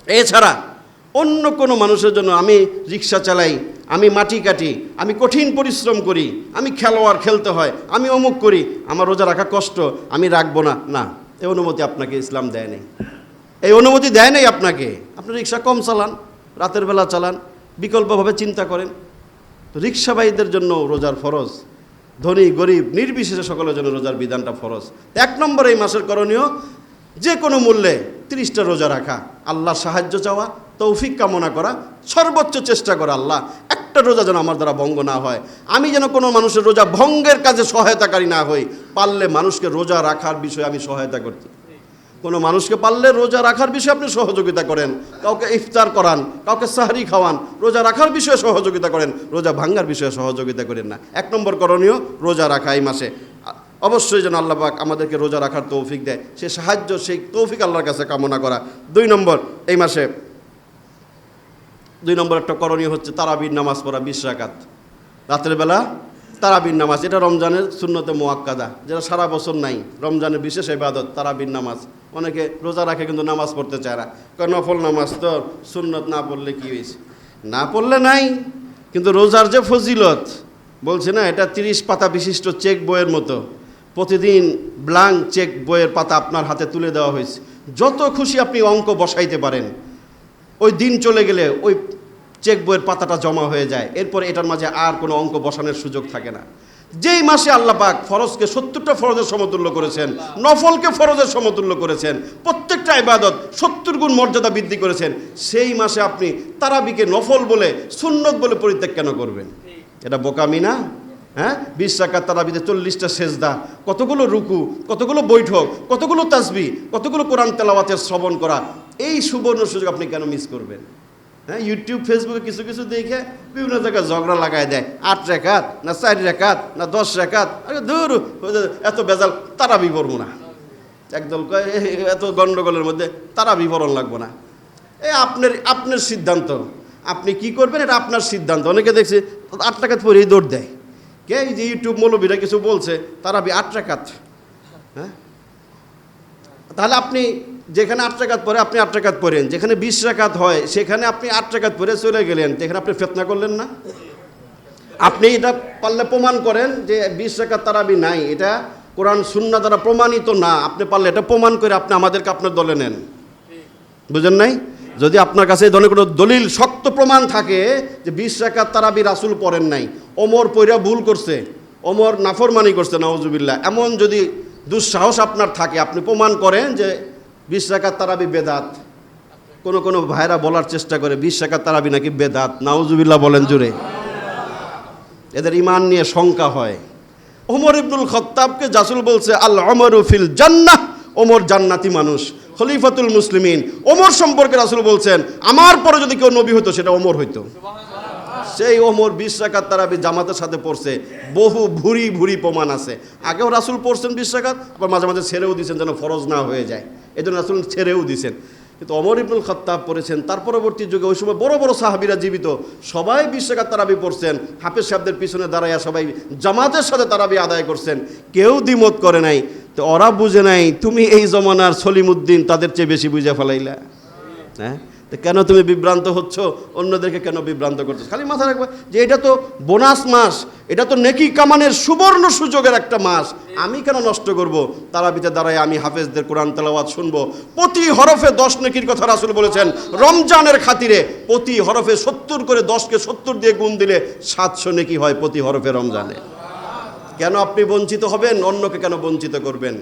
এছাড়া অন্য কোনো মানুষের জন্য আমি রিক্সা চালাই, আমি মাটি কাটি, আমি কঠিন পরিশ্রম করি, আমি খেলোয়াড় খেলতে হয়, আমি অমুক করি, আমার রোজা রাখা কষ্ট, আমি রাখবো না, না, এই অনুমতি আপনাকে ইসলাম দেয় নাই। এই অনুমতি দেয় নাই আপনাকে। আপনি রিক্সা কম চালান, রাতের বেলা চালান, বিকল্পভাবে চিন্তা করেন। তো রিক্সাবাহীদের জন্য রোজার ফরজ, ধনী গরিব নির্বিশেষে সকলের জন্য রোজার বিধানটা ফরজ। 1 নম্বর এই মাসের করণীয় যে কোনো মূল্যে 30টা রোজা রাখা, আল্লাহর সাহায্য চাওয়া, তৌফিক কামনা করা, সর্বোচ্চ চেষ্টা করা আল্লাহ একটা রোজা যেন আমার দ্বারা ভঙ্গ না হয়, আমি যেন কোনো মানুষের রোজা ভঙ্গের কাজে সহায়তাকারী না হই। পারলে মানুষকে রোজা রাখার বিষয়ে আমি সহায়তা করতে, কোনো মানুষকে পারলে রোজা রাখার বিষয়ে আপনি সহযোগিতা করেন, কাউকে ইফতার করান, কাউকে সাহরি খাওয়ান, রোজা রাখার বিষয়ে সহযোগিতা করেন, রোজা ভাঙ্গার বিষয়ে সহযোগিতা করেন না। 1 নম্বর করণীয় রোজা রাখা এই মাসে। অবশ্যই যেন আল্লাহ পাক আমাদেরকে রোজা রাখার তৌফিক দেয়, সে সাহায্য, সেই তৌফিক আল্লাহর কাছে কামনা করা। 2 নম্বর এই মাসে 2 নম্বর একটা করণীয় হচ্ছে তারাবির নামাজ পড়া 20 রাকাত রাতের বেলা। তারাবির নামাজ এটা রমজানের সুন্নতে মুআক্কাদা, যেটা সারা বছর নাই, রমজানের বিশেষ ইবাদত তারাবির নামাজ। অনেকে রোজা রাখে কিন্তু নামাজ পড়তে চায় না, নফল নামাজ তো সুন্নত, না পড়লে কি হয়েছে? না পড়লে নাই, কিন্তু রোজার যে ফজিলত বলছে না, এটা 30 পাতা বিশিষ্ট চেক বইয়ের মতো। প্রতিদিন ব্ল্যাঙ্ক চেক বইয়ের পাতা আপনার হাতে তুলে দেওয়া হয়েছে, যত খুশি আপনি অঙ্ক বসাইতে পারেন। ওই দিন চলে গেলে ওই চেক বইয়ের পাতাটা জমা হয়ে যায়, এরপর এটার মাঝে আর কোনো অঙ্ক বসানোর সুযোগ থাকে না। যেই মাসে আল্লাহ পাক ফরজকে 70টা ফরজের সমতুল্য করেছেন, নফলকে ফরজের সমতুল্য করেছেন, প্রত্যেকটা ইবাদত 70 গুণ মর্যাদা বৃদ্ধি করেছেন, সেই মাসে আপনি তারাবিকে নফল বলে, সুন্নত বলে পরিত্যাগ কেন করবেন? এটা বোকামি না? হ্যাঁ, 20 রাকাত তারাবিতে 40টা সেজদা, কতগুলো রুকু, কতগুলো বৈঠক, কতগুলো তাসবিহ, কতগুলো কোরআন তেলাওয়াতের শ্রবণ করা, এই সুবর্ণ সুযোগ আপনি কেন মিস করবেন? হ্যাঁ, ইউটিউব ফেসবুকে কিছু কিছু দেখে বিভিন্ন জায়গায় ঝগড়া লাগায় দেয়, 8 রাকাত না 4 রাকাত না 10 রাকাত। আরে দূর, এত বেজাল, তারাবি পড়বো না। একদল কয় এত গন্ডগোলের মধ্যে তারাবি পড়ন লাগবো না। এই আপনার সিদ্ধান্ত, আপনি কি করবেন এটা আপনার সিদ্ধান্ত। অনেকে দেখছি 8 রাকাত পড়েই দৌড় দেয়। কে এই যে ইউটিউব মৌলবীরা কিছু বলছে, তারাবি 8 রাকাত, হ্যাঁ, তাহলে আপনি যেখানে 8 রাকাত পড়ে আপনি 8 রাকাত পড়েন, যেখানে 20 রাকাত হয় সেখানে আপনি 8 রাকাত পড়ে চলে গেলেন, এখানে আপনি ফিতনা করলেন না? আপনি এটা পারলে প্রমাণ করেন যে 20 রাকাত তারাবি নাই, এটা কোরআন সুন্নাহ দ্বারা প্রমাণিত না। আপনি পারলে এটা প্রমাণ করে আপনি আমাদেরকে আপনার দলে নেন। বুঝেন নাই? যদি আপনার কাছে এই ধরনের কোনো দলিল শক্ত প্রমাণ থাকে যে 20 রাকাত তারাবি রাসূল পড়েন নাই, ওমর পইরা ভুল করছে, ওমর নাফরমানি করছে, নাউজুবিল্লাহ, এমন যদি দুঃসাহস আপনার থাকে, আপনি প্রমাণ করেন যে 20 রাকাত তারাবি বেদাত। কোনো ভাইরা বলার চেষ্টা করে 20 রাকাত তারাবি নাকি বেদাত, নাউজুবিল্লাহ বলেন জুড়ে। এদের ঈমান নিয়ে শঙ্কা হয়। ওমর ইবনুল খাত্তাবকে রাসূল বলছে আল উমরু ফিল জান্নাহ, ওমর জান্নাতি মানুষ, খলিফাতুল মুসলিমিন। ওমর সম্পর্কে রাসূল বলছেন আমার পরে যদি কেউ নবী হতো সেটা ওমর হইতো। সেই ওমর 20 রাকাত তারাবি জামাতের সাথে পড়ছে, বহু ভুরি প্রমাণ আছে। আগেও রাসূল পড়ছেন 20 রাকাত, আবার মাঝে মাঝে ছেড়েও দিয়েছেন যেন ফরজ না হয়ে যায়, এই জন্য রাসূল ছেড়েও দিয়েছেন। কিন্তু ওমর ইবনুল খাত্তাব পড়েছেন। তার পরবর্তী যুগে ওই সময় বড় বড় সাহাবীরা জীবিত, সবাই 20 রাকাত তারাবি পড়ছেন, হাফেজ সাহেবদের পিছনে দাঁড়াইয়া সবাই জামাতের সাথে তারাবি আদায় করছেন, কেউ দ্বিমত করে নাই। তো ওরা বুঝে নাই তুমি এই জমানার সলিমুদ্দিন, তাদের চেয়ে বেশি বুঝে ফেলাইলা। হ্যাঁ, তো কেন তুমি বিভ্রান্ত হচ্ছ, অন্যদেরকে কেন বিভ্রান্ত করছো? খালি মাথা রাখবে যে এটা তো বোনাস মাস, এটা তো নেকি কামানের সুবর্ণ সুযোগের একটা মাস, আমি কেন নষ্ট করব? তারাবিতে দাঁড়ায় আমি হাফেজদের কোরআন তেলাওয়াত শুনবো। প্রতি হরফে 10 নেকির কথা রাসূল বলেছেন। রমজানের খাতিরে প্রতি হরফে 70 করে, 10কে 70 দিয়ে গুণ দিলে 700 নেকি হয় প্রতি হরফে রমজানে। কেন আপনি বঞ্চিত হবেন? অন্যকে কেন বঞ্চিত করবেন?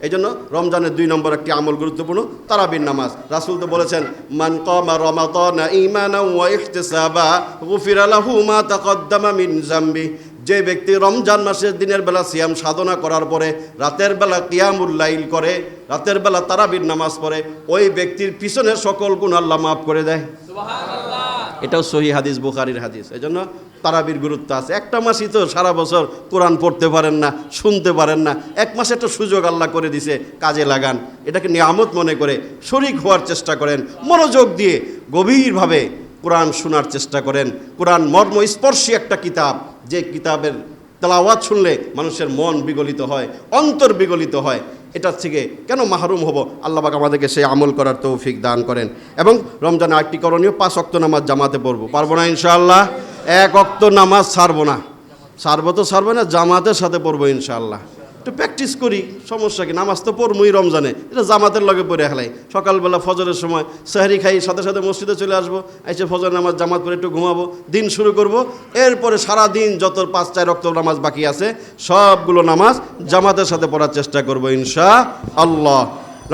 এই জন্য রমজানের 2 নম্বর একটি আমল গুরুত্বপূর্ণ, তারাবির নামাজ। রাসূল তো বলেছেন মান কামা রমাদানা ঈমানান ওয়া ইহতিসাবা গুফিরা লাহু মা তাকদ্দামা মিন যামবি। যে ব্যক্তি রমজান মাসের দিনের বেলা সিয়াম সাধনা করার পরে রাতের বেলা কিয়ামুল লাইল করে, রাতের বেলা তারাবির নামাজ পড়ে, ওই ব্যক্তির পিছনের সকল গুনাহ আল্লাহ মাফ করে দেয়। সুবহানাল্লাহ। এটাও সহিহ হাদিস, বুখারীর হাদিস। এই জন্য তারাবির গুরুত্ব আছে। একটা মাসই তো সারা বছর কোরআন পড়তে পারেন না, শুনতে পারেন না, এক মাসে একটা সুযোগ আল্লাহ করে দিছে, কাজে লাগান। এটাকে নিয়ামত মনে করে শরীক হওয়ার চেষ্টা করেন, মনোযোগ দিয়ে গভীরভাবে কোরআন শোনার চেষ্টা করেন। কোরআন মর্মস্পর্শী একটা কিতাব, যে কিতাবের তেলাওয়াত শুনলে মানুষের মন বিগলিত হয়, অন্তর বিগলিত হয়। এটার থেকে কেন মাহরুম হব? আল্লাহ পাক আমাদেরকে সেই আমল করার তৌফিক দান করেন। এবং রমজানে আরেকটি করণীয়, 5 ওয়াক্ত নামাজ জামাতে পড়বো। পারবো না ইনশাআল্লাহ? 1 ওয়াক্ত নামাজ ছাড়বো না, ছাড়বো না, জামাতের সাথে পড়বো ইনশাআল্লাহ। একটু প্র্যাকটিস করি, সমস্যা কি? নামাজ তো পড়বই রমজানে, এটা জামাতের লগে পড়ে হেলাই। সকালবেলা ফজরের সময় সেহরি খাই, সাথে সাথে মসজিদে চলে আসবো, এসে ফজর নামাজ জামাত পড়ে একটু ঘুমাবো, দিন শুরু করব। এরপরে সারা দিন যত 5-4 ওয়াক্ত নামাজ বাকি আছে সবগুলো নামাজ জামাতের সাথে পড়ার চেষ্টা করবো ইনশাআল্লাহ।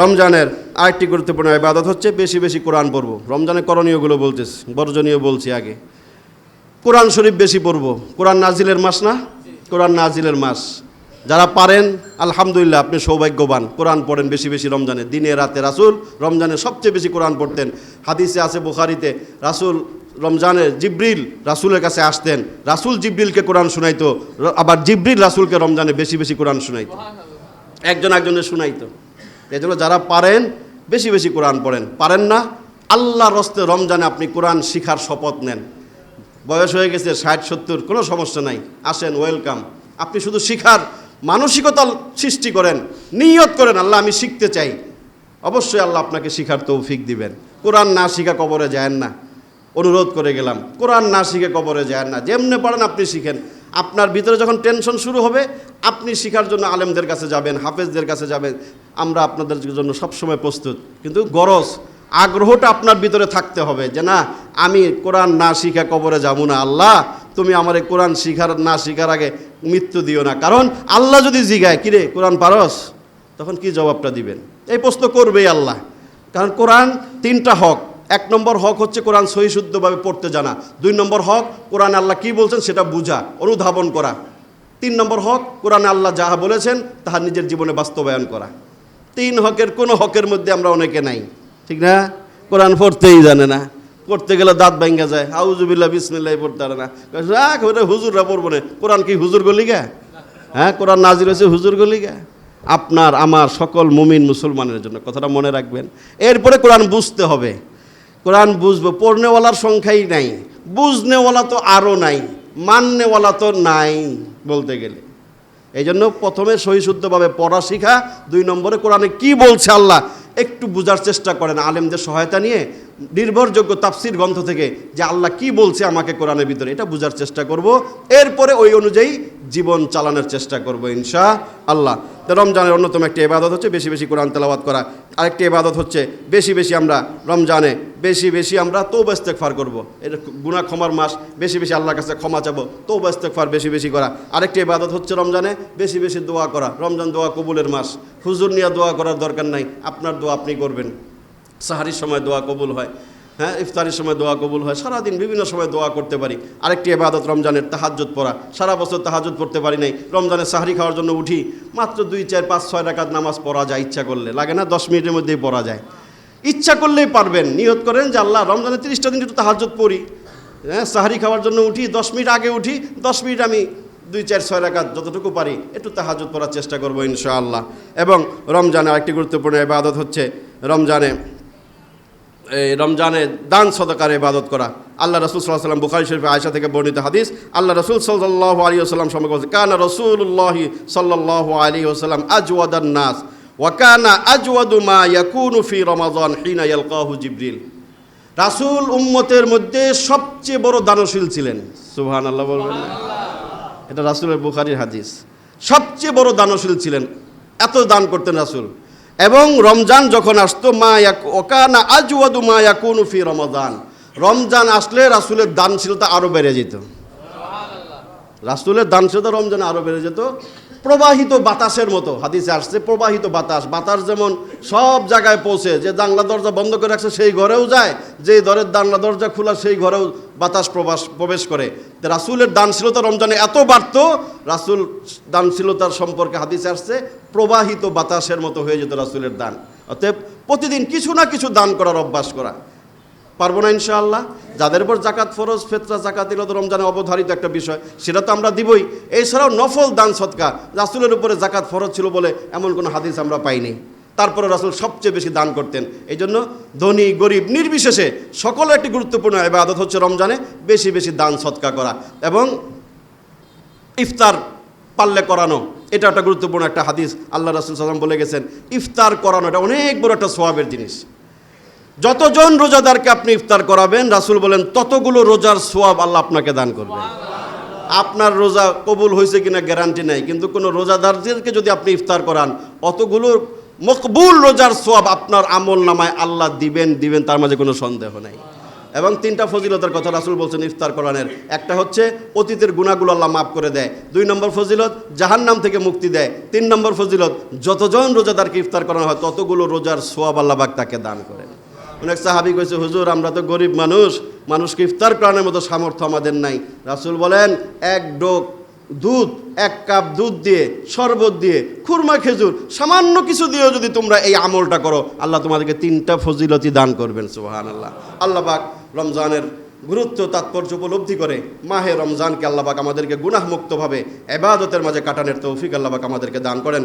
রমজানের আরেকটি গুরুত্বপূর্ণ ইবাদত হচ্ছে বেশি বেশি কোরআন পড়বো। রমজানের করণীয়গুলো বলতেছি, বর্জনীয় বলছি আগে। কোরআন শরীফ বেশি পড়বো। কোরআন নাজিলের মাস না? কোরআন নাজিলের মাস। যারা পারেন আলহামদুলিল্লাহ, আপনি সৌভাগ্যবান, কোরআন পড়েন বেশি বেশি রমজানে, দিনে রাতে। রাসূল রমজানে সবচেয়ে বেশি কোরআন পড়তেন। হাদিসে আছে বুখারীতে, রাসূল রমজানে জিবরিল রাসূলের কাছে আসতেন, রাসূল জিবরিলকে কোরআন শোনাইতো, আবার জিবরিল রাসূলকে রমজানে বেশি বেশি কোরআন শোনাইতো, একজন একজনের শোনাইতো। এই জন্য যারা পারেন বেশি বেশি কোরআন পড়েন। পারেন না, আল্লাহর হস্তে রমজানে আপনি কোরআন শিখার শপথ নেন। বয়স হয়ে গেছে 60-70, কোনো সমস্যা নাই, আসেন, ওয়েলকাম। আপনি শুধু শিখার মানসিকতা সৃষ্টি করেন, নিয়ত করেন আল্লাহ আমি শিখতে চাই, অবশ্যই আল্লাহ আপনাকে শিখার তৌফিক দিবেন। কোরআন না শিখা কবরে যায়েন না, অনুরোধ করে গেলাম। কোরআন না শিখে কবরে যায়েন না, যেমনে পারেন আপনি শিখেন। আপনার ভিতরে যখন টেনশন শুরু হবে, আপনি শিখার জন্য আলেমদের কাছে যাবেন, হাফেজদের কাছে যাবেন। আমরা আপনাদের জন্য সবসময় প্রস্তুত, কিন্তু গরজ আগ্রহটা আপনার ভিতরে থাকতে হবে যে না, আমি কোরআন না শিখা কবরে যাবো না। আল্লাহ তুমি আমার এই কোরআন না শিখার আগে মৃত্যু দিও না। কারণ আল্লাহ যদি জিগায় কিরে কোরআন পারস, তখন কি জবাবটা দিবেন? এই প্রশ্ন করবেই আল্লাহ। কারণ কোরআন 3টা হক। 1 নম্বর হক হচ্ছে কোরআন সহি শুদ্ধভাবে পড়তে জানা। 2 নম্বর হক কোরআনে আল্লাহ কি বলছেন সেটা বুঝা, অনুধাবন করা। 3 নম্বর হক কোরআনে আল্লাহ যাহা বলেছেন তাহা নিজের জীবনে বাস্তবায়ন করা। 3 হকের কোনো হকের মধ্যে আমরা অনেকে নাই, ঠিক না? কোরআন পড়তেই জানে না, পড়তে গেলে দাঁত ভাঙ্গা যায়, আউযুবিল্লাহ বিসমিল্লাহ পড়তে পারে না। হুজুররা পড়বো না, কোরআন কি হুজুর গলিগা? হ্যাঁ, কোরআন নাজিল হয়েছে হুজুর গলিগা? আপনার আমার সকল মুমিন মুসলমানের জন্য, কথাটা মনে রাখবেন। এরপরে কোরআন বুঝতে হবে। কোরআন বুঝবো, পড়নেওয়ালার সংখ্যাই নাই, বুঝনেওয়ালা তো আরও নাই, মাননেওয়ালা তো নাই বলতে গেলে। এই জন্য প্রথমে সহিশুদ্ধভাবে পড়া শিখা, 2 নম্বরে কোরআনে কি বলছে আল্লাহ একটু বোঝার চেষ্টা করেন আলেমদের সহায়তা নিয়ে, নির্ভরযোগ্য তাফসির গ্রন্থ থেকে যে আল্লাহ কি বলছে আমাকে কোরআনের ভিতরে, এটা বোঝার চেষ্টা করব। এরপরে ওই অনুযায়ী জীবন চালানোর চেষ্টা করব ইনশাআল্লাহ। তো রমজানের অন্যতম একটি ইবাদত হচ্ছে বেশি বেশি কোরআন তেলাওয়াত করা। আরেকটি ইবাদত হচ্ছে বেশি বেশি আমরা রমজানে বেশি আমরা তওবা ইস্তেগফার করব। এটা গুনাহ ক্ষমার মাস, বেশি বেশি আল্লাহর কাছে ক্ষমা চাবো, তওবা ইস্তেগফার বেশি করা। আরেকটি ইবাদত হচ্ছে রমজানে বেশি বেশি দোয়া করা। রমজান দোয়া কবুলের মাস, হুজুর নিয়ে দোয়া করার দরকার নাই, আপনার দোয়া আপনি করবেন। সাহারির সময় দোয়া কবুল হয়, হ্যাঁ, ইফতারির সময় দোয়া কবুল হয়, সারাদিন বিভিন্ন সময় দোয়া করতে পারি। আরেকটি ইবাদত রমজানের তাহাজ্জুদ পড়া। সারা বছর তাহাজ্জুদ পড়তে পারি নাই, রমজানে সাহরি খাওয়ার জন্য উঠি, মাত্র 2, 4, 5, 6 রাকাত নামাজ পড়া যায় ইচ্ছা করলে, লাগে না 10 মিনিটের মধ্যেই পড়া যায়। ইচ্ছা করলেই পারবেন, নিয়ত করেন যে আল্লাহ রমজানে 30টা দিন একটু তাহাজ্জুদ পড়ি, হ্যাঁ, সাহরি খাওয়ার জন্য উঠি, 10 মিনিট আগে উঠি, 10 মিনিট আমি 2, 4, 6 রাকাত যতটুকু পারি একটু তাহাজ্জুদ পড়ার চেষ্টা করবো ইনশাআল্লাহ। এবং রমজানে আরেকটি গুরুত্বপূর্ণ ইবাদত হচ্ছে রমজানে দান সদকার ইবাদত করা। আল্লাহ রাসূল সাল্লাল্লাহু আলাইহি ওয়াসাল্লাম, বুখারী শরীফে আয়েশা থেকে বর্ণিত হাদিস, আল্লাহ রাসূল সাল্লাল্লাহু আলাইহি ওয়াসাল্লাম সম্পর্কে বলেছেন, কানা রাসূলুল্লাহি সাল্লাল্লাহু আলাইহি ওয়াসাল্লাম আজওয়াদান নাস ওয়া কানা আজওয়াদু মা ইয়াকুনু ফি রমাযান হিনা ইয়ালকাহু জিবরিল। রাসূল উম্মতের মধ্যে সবচেয়ে বড় দানশীল ছিলেন। সুবহানাল্লাহ বলবেন না? এটা রাসূলের বুখারীর হাদিস। সবচেয়ে বড় দানশীল ছিলেন, এত দান করতেন রাসূল। এবং রমজান যখন আসতো ওকানা আজওয়াদু মা ইয়াকুনু ফি রমাযান, রমজান আসলে রাসূলের দানশীলতা আরও বেড়ে যেত। রাসূলের দানশীলতা রমজানে আরও বেড়ে যেত। প্রবাহিত বাতাসের মতো হাদিসে আসছে, প্রবাহিত বাতাস যেমন সব জায়গায় পৌঁছে, যে জানলা দরজা বন্ধ করে রাখছে সেই ঘরেও যায়, যে ঘরের জানলা দরজা খোলা সেই ঘরেও বাতাস প্রবেশ করে। রাসূলের দানশীলতা রমজানে এত বাড়ত, রাসূল দানশীলতার সম্পর্কে হাদিসে আসছে প্রবাহিত বাতাসের মতো হয়ে যেত রাসূলের দান। অতএব প্রতিদিন কিছু না কিছু দান করার অভ্যাস করা। পারবো না ইনশাআল্লাহ? যাদের উপর জাকাত ফরজ, ফিতরা, জাকাত এগুলো তো রমজানে অবধারিত একটা বিষয়, সেটা তো আমরা দিবই। এছাড়াও নফল দান সদকা, রাসূলের উপরে জাকাত ফরজ ছিল বলে এমন কোনো হাদিস আমরা পাইনি। তারপরে রাসূল সবচেয়ে বেশি দান করতেন। এই জন্য ধনী গরিব নির্বিশেষে সকলের একটি গুরুত্বপূর্ণ ইবাদত হচ্ছে রমজানে বেশি দান সদকা করা এবং ইফতার পারলে করানো। এটা একটা গুরুত্বপূর্ণ একটা হাদিস। আল্লাহ রাসূল সাল্লাল্লাহু আলাইহি ওয়াসাল্লাম বলে গেছেন, ইফতার করানো এটা অনেক বড় একটা সওয়াবের জিনিস। যতজন রোজাদারকে আপনি ইফতার করাবেন, রাসূল বলেন ততগুলো রোজার সওয়াব আল্লাহ আপনাকে দান করবেন। আপনার রোজা কবুল হয়েছে কিনা গ্যারান্টি নাই, কিন্তু কোনো রোজাদারদেরকে যদি আপনি ইফতার করান, অতগুলো মকবুল রোজার সওয়াব আপনার আমল নামায় আল্লাহ দিবেন, তার মাঝে কোনো সন্দেহ নাই। এবং 3টা ফজিলতের কথা রাসূল বলছেন ইফতার করানোর। একটা হচ্ছে অতীতের গুনাহগুলো আল্লাহ মাফ করে দেয়। 2 নম্বর ফজিলত জাহান্নাম থেকে মুক্তি দেয়। 3 নম্বর ফজিলত যতজন রোজাদারকে ইফতার করানো হয় ততগুলো রোজার সওয়াব আল্লাহ পাক তাকে দান করেন। অনেক সাহাবী কইছে, হুজুর আমরা তো গরিব মানুষকে ইফতার করানোর মতো সামর্থ্য আমাদের নাই। রাসূল বলেন, 1 ডোক দুধ, 1 কাপ দুধ দিয়ে, শরবত দিয়ে, খুরমা খেজুর, সামান্য কিছু দিয়েও যদি তোমরা এই আমলটা করো, আল্লাহ তোমাদেরকে 3টা ফজিলতই দান করবেন। সুবহানাল্লাহ। আল্লাহ পাক রমজানের গুরুত্ব তাৎপর্য উপলব্ধি করে মাহে রমজানকে আল্লাহ পাক আমাদেরকে গুনাহমুক্তভাবে ইবাদতের মাঝে কাটানোর তৌফিক আল্লাহ পাক আমাদেরকে দান করেন।